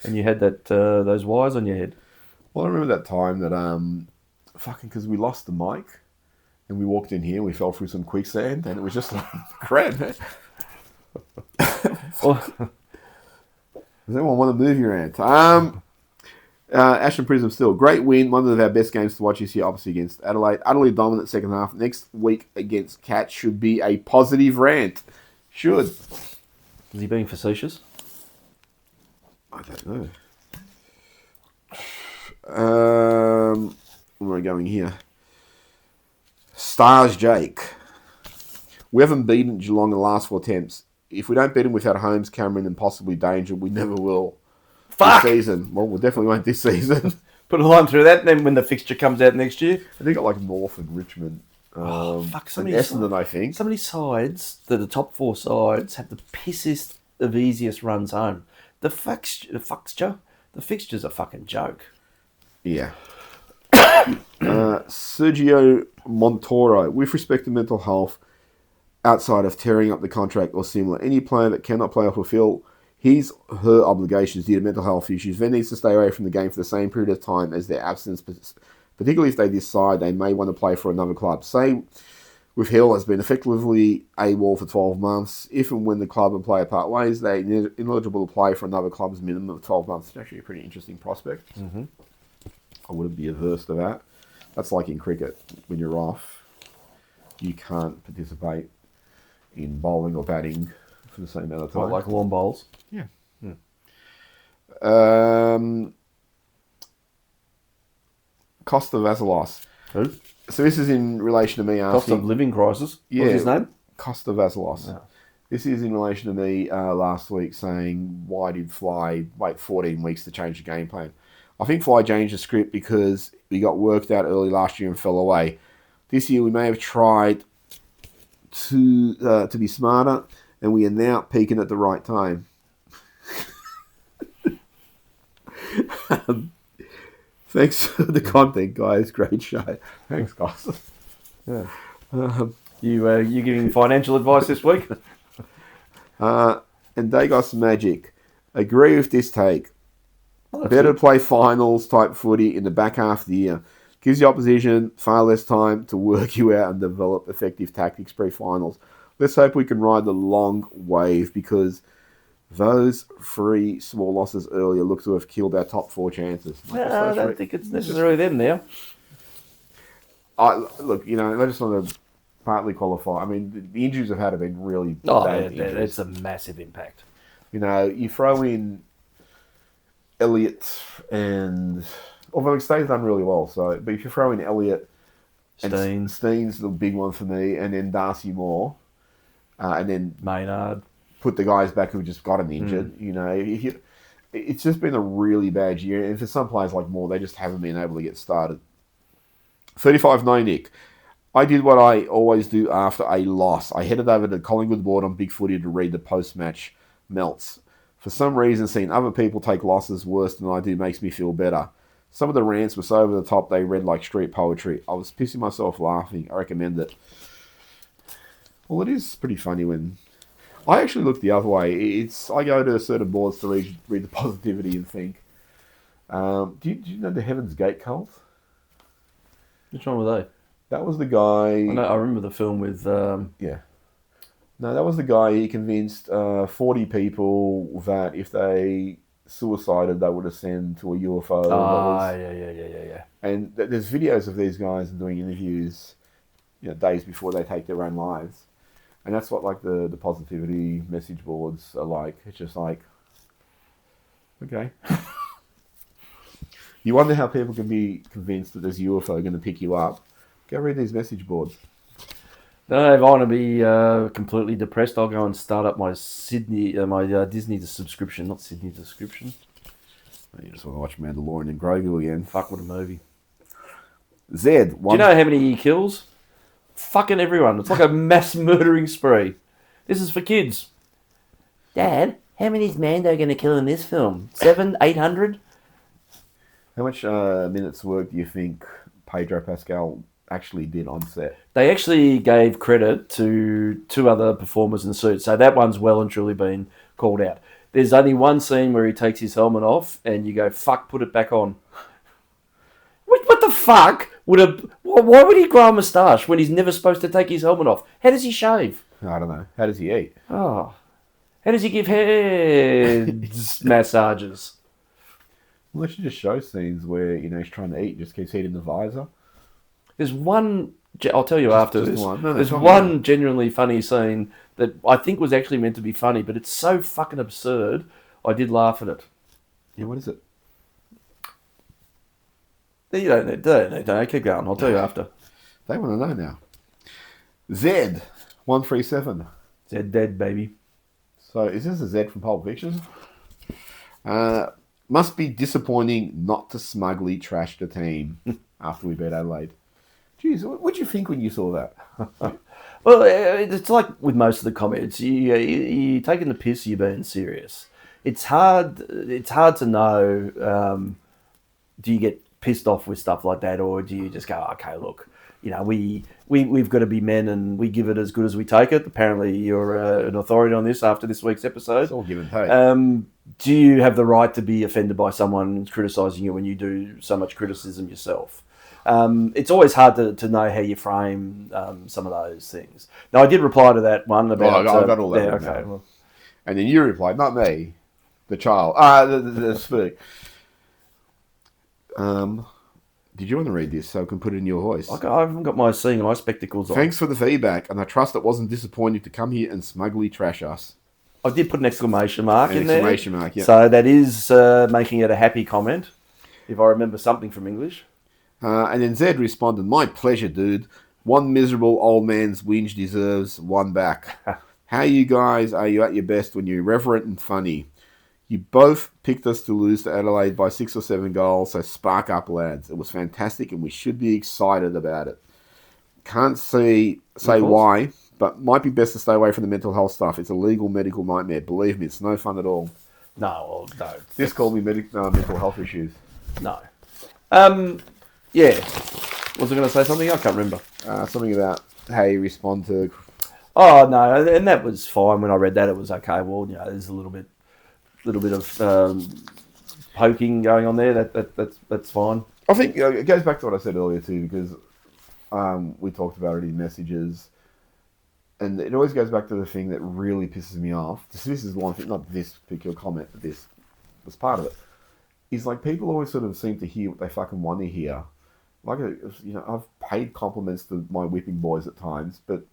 And you had those wires on your head. Well, I remember that time that, because we lost the mic, and we walked in here and we fell through some quicksand, and it was just like, crap, man. Does anyone want to move your Rant? Ashton Prism still. Great win. One of our best games to watch this year, obviously against Adelaide. Utterly dominant second half. Next week against Cats should be a positive Rant. Should. Is he being facetious? I don't know. Where am I going here? Stars Jake. We haven't beaten Geelong in the last 4 attempts. If we don't beat them without Holmes, Cameron, and possibly Danger, we never will. Fuck! This season. Well, we definitely won't this season. Put a line through that, and then when the fixture comes out next year. They got like North and Richmond. Fuck, and Essendon, I think. Some of these sides, the top 4 sides, have the pissiest of easiest runs home. The fixture's a fucking joke. Yeah. Sergio Montoro, with respect to mental health, outside of tearing up the contract or similar, any player that cannot play or fulfill his or her obligations due to mental health issues then needs to stay away from the game for the same period of time as their absence, particularly if they decide they may want to play for another club. Say, with Hill has been effectively AWOL for 12 months. If and when the club and player part ways, they're ineligible to play for another club's minimum of 12 months. It's actually a pretty interesting prospect. Mm-hmm. I wouldn't be averse to that. That's like in cricket. When you're off, you can't participate in bowling or batting for the same amount of time. Like lawn bowls? Yeah. Costa Vassilos. Who? So this is in relation to me asking... Cost of living crisis? Yeah. What's his name? Costa Vassilos. No. This is in relation to me last week saying, why did Fly wait 14 weeks to change the game plan? I think Fly changed the script because we got worked out early last year and fell away. This year we may have tried to be smarter, and we are now peaking at the right time. Thanks for the content, guys. Great show. Thanks, guys. Yeah. You giving financial advice this week? And Dagos Magic. Agree with this take. Better to play finals type footy in the back half of the year. Gives the opposition far less time to work you out and develop effective tactics pre-finals. Let's hope we can ride the long wave because those 3 small losses earlier look to have killed our top 4 chances. Well, I don't think it's necessarily them now. Look, I just want to partly qualify. I mean, the injuries I've had have been really bad injuries. It's a massive impact. You throw in Elliott and... Although Steen's done really well, but if you throw in Elliott and Steen's the big one for me, and then Darcy Moore, and then Maynard, put the guys back who just got him injured. It's just been a really bad year, and for some players like Moore, they just haven't been able to get started. 35 no Nick. I did what I always do after a loss. I headed over to Collingwood board on Big Footy to read the post-match melts. For some reason, seeing other people take losses worse than I do makes me feel better. Some of the rants were so over the top they read like street poetry. I was pissing myself laughing. I recommend it. Well, it is pretty funny when... I actually look the other way. I go to certain boards to read the positivity and think. Do you know the Heaven's Gate cult? Which one were they? That was the guy... I remember the film with... Yeah. No, that was the guy. He convinced 40 people that if they suicided, they would ascend to a UFO. Yeah. And there's videos of these guys doing interviews, days before they take their own lives. And that's what like the positivity message boards are like. It's just like, okay. You wonder how people can be convinced that there's a UFO going to pick you up. Go read these message boards. No, if I want to be completely depressed, I'll go and start up my Disney subscription, not Sydney subscription. You just want to watch Mandalorian and Grogu again. Fuck, what a movie. Zed. Do you know how many he kills? Fucking everyone. It's like a mass murdering spree. This is for kids. Dad, how many is Mando going to kill in this film? 700, 800? How much minutes work do you think Pedro Pascal actually did on set? They actually gave credit to 2 other performers in suits, so that one's well and truly been called out. There's only one scene where he takes his helmet off and you go, fuck, put it back on. What the fuck? Why would he grow a moustache when he's never supposed to take his helmet off? How does he shave? I don't know. How does he eat? Oh. How does he give head massages? Well, they should just show scenes where, he's trying to eat, just keeps eating the visor. There's one, I'll tell you after this. There's one one genuinely funny scene that I think was actually meant to be funny, but it's so fucking absurd, I did laugh at it. Yeah, what is it? You don't need, keep going, I'll tell you after. They want to know now. Zed, 137. Zed dead, baby. So, is this a Zed from Pulp Fiction? Must be disappointing not to smugly trash the team after we beat Adelaide. Jeez, what did you think when you saw that? Well, it's like with most of the comments. You're taking the piss, you're being serious. It's hard to know, do you get pissed off with stuff like that, or do you just go, okay, look, we've got to be men and we give it as good as we take it. Apparently you're an authority on this after this week's episode. It's all give and take. Do you have the right to be offended by someone criticising you when you do so much criticism yourself? It's always hard to know how you frame some of those things. Now, I did reply to that one about... I got all that. Yeah, okay. Well. And then you replied, not me, the child. The spook. Did you want to read this so I can put it in your voice? I haven't got my seeing eye spectacles on. Thanks for the feedback, and I trust it wasn't disappointing to come here and smugly trash us. I did put an exclamation mark in there. Exclamation mark, yeah. So that is making it a happy comment, if I remember something from English. And then Zed responded, my pleasure, dude. One miserable old man's whinge deserves one back. How you guys are you at your best when you're irreverent and funny? You both picked us to lose to Adelaide by 6 or 7 goals, so spark up, lads. It was fantastic, and we should be excited about it. Can't say why, but might be best to stay away from the mental health stuff. It's a legal medical nightmare. Believe me, it's no fun at all. No. This called me mental health issues. No. Yeah. Was I going to say something? I can't remember. Something about how you respond to... Oh, no, and that was fine. When I read that, it was okay. Well, there's a little bit of poking going on there. That's fine. I think it goes back to what I said earlier too, because we talked about it in messages, and it always goes back to the thing that really pisses me off. This is one thing, not this particular comment, but this was part of it. Is like people always sort of seem to hear what they fucking want to hear. Like I've paid compliments to my whipping boys at times, but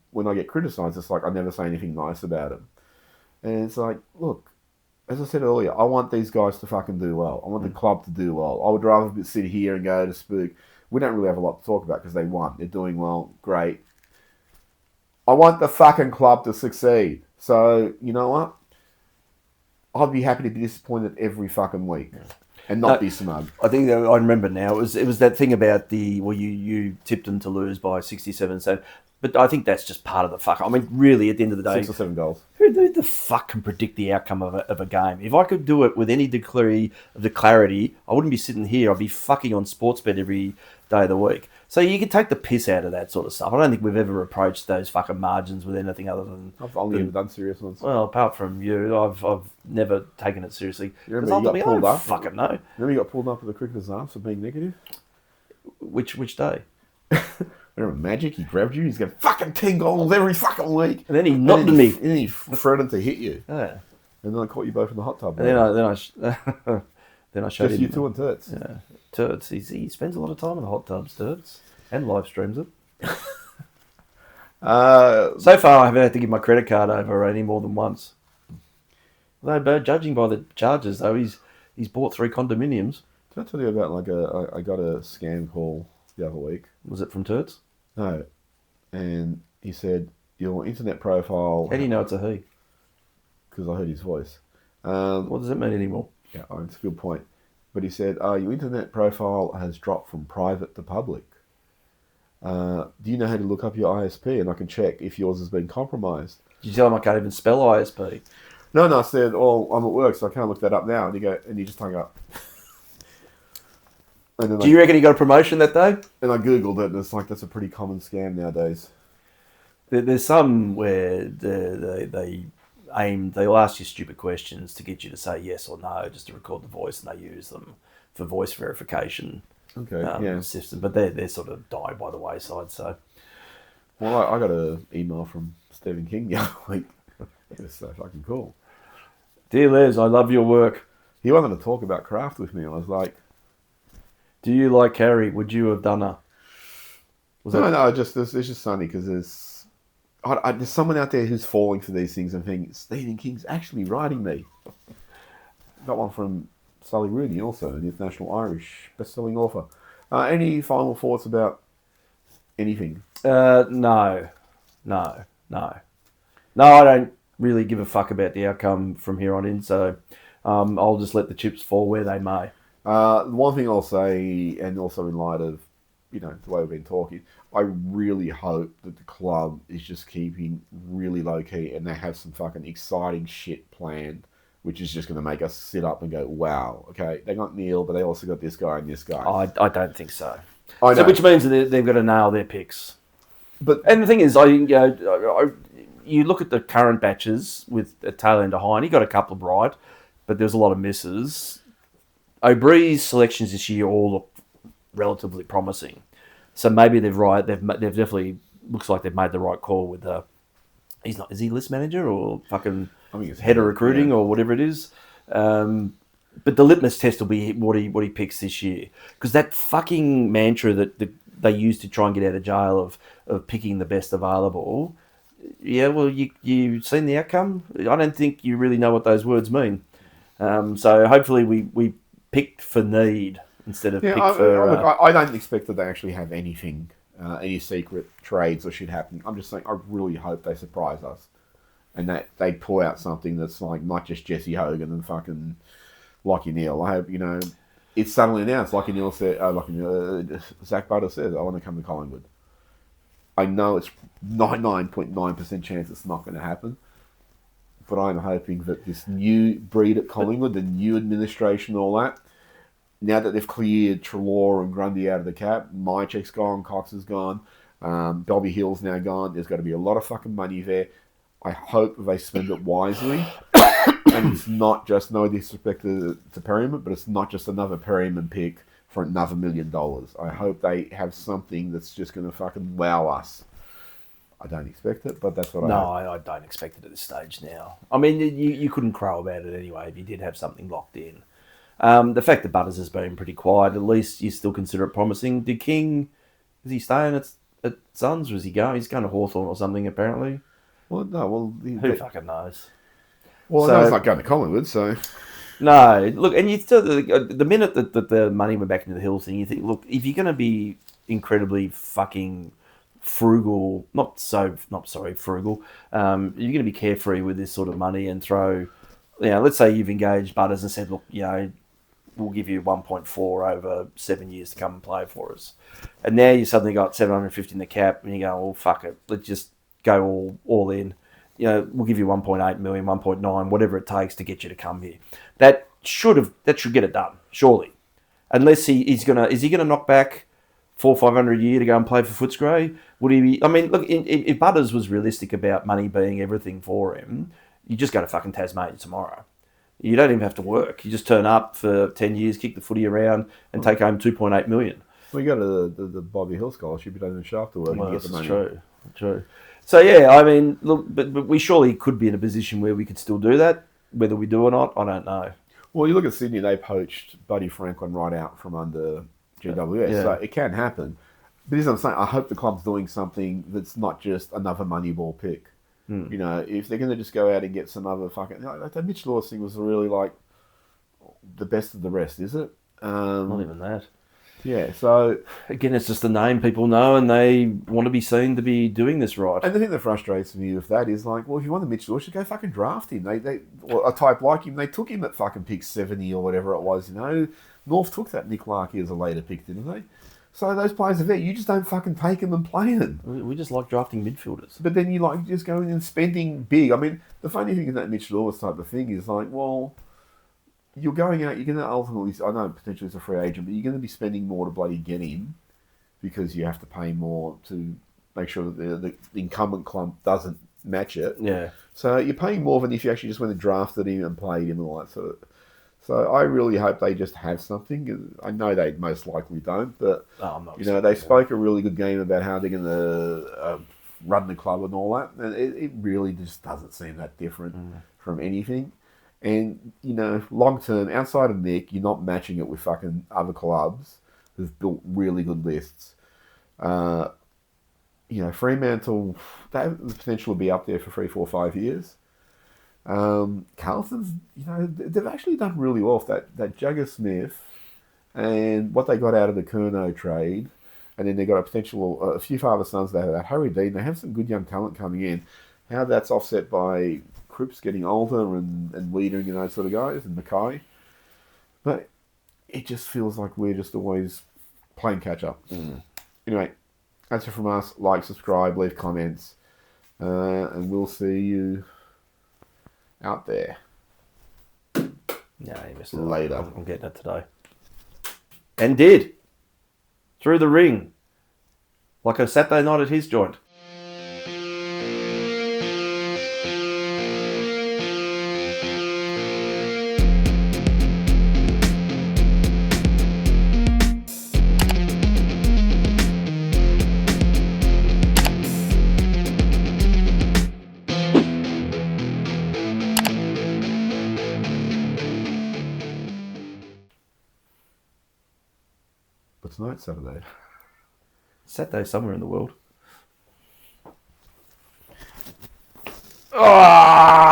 when I get criticised, it's like I never say anything nice about them, and it's like, look. As I said earlier, I want these guys to fucking do well. I want the club to do well. I would rather sit here and go to Spook. We don't really have a lot to talk about because they won. They're doing well. Great. I want the fucking club to succeed. So, you know what? I'd be happy to be disappointed every fucking week. and not be smug. I think that, I remember now. It was that thing about you tipped them to lose by 67 cents. But I think that's just part of the fuck. I mean, really, at the end of the day, 6 or 7 goals. Who the fuck can predict the outcome of a game? If I could do it with any degree of the clarity, I wouldn't be sitting here. I'd be fucking on Sportsbet every day of the week. So you can take the piss out of that sort of stuff. I don't think we've ever approached those fucking margins with anything other than... I've only ever done serious ones. Well, apart from you, I've never taken it seriously. You remember you got pulled up? Fucking know. Remember you got pulled up with the cricketer's arms for being negative? Which day? Remember Magic? He grabbed you. He's got fucking 10 goals every fucking week. And then he knocked me. And then he threatened to hit you. Yeah. And then I caught you both in the hot tub. And then I showed just him. you two and Turts. Yeah. Turts. He spends a lot of time in the hot tubs, Turts. And live streams it. So far, I haven't had to give my credit card over any more than once. Although, judging by the charges, though, he's bought 3 condominiums. Did I tell you about I got a scam call the other week? Was it from Turts? No. And he said, your internet profile... How do you know it's a he? Because I heard his voice. What does it mean anymore? Yeah, it's a good point. But he said, your internet profile has dropped from private to public. Do you know how to look up your ISP? And I can check if yours has been compromised. Did you tell him I can't even spell ISP? No, I said, I'm at work, so I can't look that up now. And he just hung up. And Do you reckon he got a promotion that day? And I Googled it, and it's like, that's a pretty common scam nowadays. There's some where they'll ask you stupid questions to get you to say yes or no, just to record the voice, and they use them for voice verification. Okay, System, but they're sort of died by the wayside. So, well, I got an email from Stephen King the other week. It was so fucking cool. Dear Les, I love your work. He wanted to talk about craft with me. I was like, do you like Carrie? Would you have done her? No, it's just funny because there's someone out there who's falling for these things and thinking Stephen King's actually writing me. Got one from Sally Rooney, also an international Irish best-selling author. Any final thoughts about anything? No, I don't really give a fuck about the outcome from here on in. So I'll just let the chips fall where they may. One thing I'll say, and also in light of the way we've been talking, I really hope that the club is just keeping really low key and they have some fucking exciting shit planned, which is just going to make us sit up and go, wow, okay, they got Neil, but they also got this guy and this guy. I don't think so. I know. So which means that they've got to nail their picks. And the thing is, you look at the current batches with Taylor and Hine, he got a couple of right, but there's a lot of misses. O'Bree's selections this year all look relatively promising. So maybe they've definitely looks like they've made the right call with is he list manager or fucking head of recruiting or whatever it is. But the litmus test will be what he picks this year, because that fucking mantra that they used to try and get out of jail of picking the best available. Yeah, well, you've seen the outcome. I don't think you really know what those words mean. So hopefully we picked for need instead of picked for... I don't expect that they actually have anything, any secret trades or shit happening. I'm just saying I really hope they surprise us and that they pull out something that's like not just Jesse Hogan and fucking Lachie Neale. I hope, it's suddenly announced. Lachie Neale said, Zach Butter says, I want to come to Collingwood. I know it's 99.9% chance it's not going to happen. But I'm hoping that this new breed at Collingwood, the new administration and all that, now that they've cleared Treloar and Grundy out of the cap, Mychek's gone, Cox is gone, Bobby Hill's now gone, there's got to be a lot of fucking money there. I hope they spend it wisely. And it's not just, no disrespect to Perryman, but it's not just another Perryman pick for another $1 million. I hope they have something that's just going to fucking wow us. I don't expect it, but that's what I hope. No, I don't expect it at this stage now. I mean, you couldn't crow about it anyway if you did have something locked in. The fact that Butters has been pretty quiet, at least you still consider it promising. Did King, is he staying at Suns or is he going? He's going to Hawthorn or something, apparently. Well, no, who fucking knows? Well, no, it's not going to Collingwood, so... No, look, and you still, the minute that the money went back into the Hill thing, you think, look, if you're going to be incredibly fucking frugal, frugal, you're going to be carefree with this sort of money and throw, let's say you've engaged Butters and said, look, we'll give you 1.4 over 7 years to come and play for us. And now you suddenly got 750 in the cap, and you go, well, fuck it, let's just go all in. We'll give you 1.8 million, 1.9, whatever it takes to get you to come here. That should get it done, surely. Unless is he gonna knock back 400-500 a year to go and play for Footscray? Would he be? I mean, look, if Butters was realistic about money being everything for him, you just go to fucking Tasmania tomorrow. You don't even have to work. You just turn up for 10 years, kick the footy around, and take home 2.8 million. Well, you go to the Bobby Hill scholarship, you don't even show up to work. Well, and get the money. True. So, yeah, I mean, look, but we surely could be in a position where we could still do that. Whether we do or not, I don't know. Well, you look at Sydney, they poached Buddy Franklin right out from under GWS, so it can happen. But as I'm saying, I hope the club's doing something that's not just another Moneyball pick. If they're going to just go out and get some other fucking... Like that Mitch Lewis thing was really like the best of the rest, is it? Not even that. Yeah, so... Again, it's just a name people know and they want to be seen to be doing this right. And the thing that frustrates me with that is like, well, if you want the Mitch Lewis, you go fucking draft him. Or a type like him, they took him at fucking pick 70 or whatever it was, North took that Nick Larkey as a later pick, didn't they? So those players are there. You just don't fucking take them and play them. We just like drafting midfielders. But then you like just going and spending big. I mean, the funny thing in that Mitch Lewis type of thing is like, well, you're going out, you're going to ultimately, I know potentially it's a free agent, but you're going to be spending more to bloody get him because you have to pay more to make sure that the incumbent club doesn't match it. Yeah. So you're paying more than if you actually just went and drafted him and played him and all that sort of. So I really hope they just have something. I know they most likely don't, but they spoke a really good game about how they're going to run the club and all that, and it really just doesn't seem that different from anything. And long term, outside of Nick, you're not matching it with fucking other clubs who've built really good lists. Fremantle, they have the potential to be up there for 3, 4, 5 years. Carlton's, they've actually done really well with that Jagger Smith and what they got out of the Curnow trade, and then they got a few father sons. They have that Harry Dean. They have some good young talent coming in. How that's offset by Cripps getting older and Wiedering and those sort of guys and Mackay, but it just feels like we're just always playing catch up. Anyway, that's it from us. Like, subscribe, leave comments, and we'll see you out there. Yeah, you missed it. Later. I'm getting it today. And did. Through the ring. Like a Saturday night at his joint. But tonight's Saturday. Saturday somewhere in the world. Ah!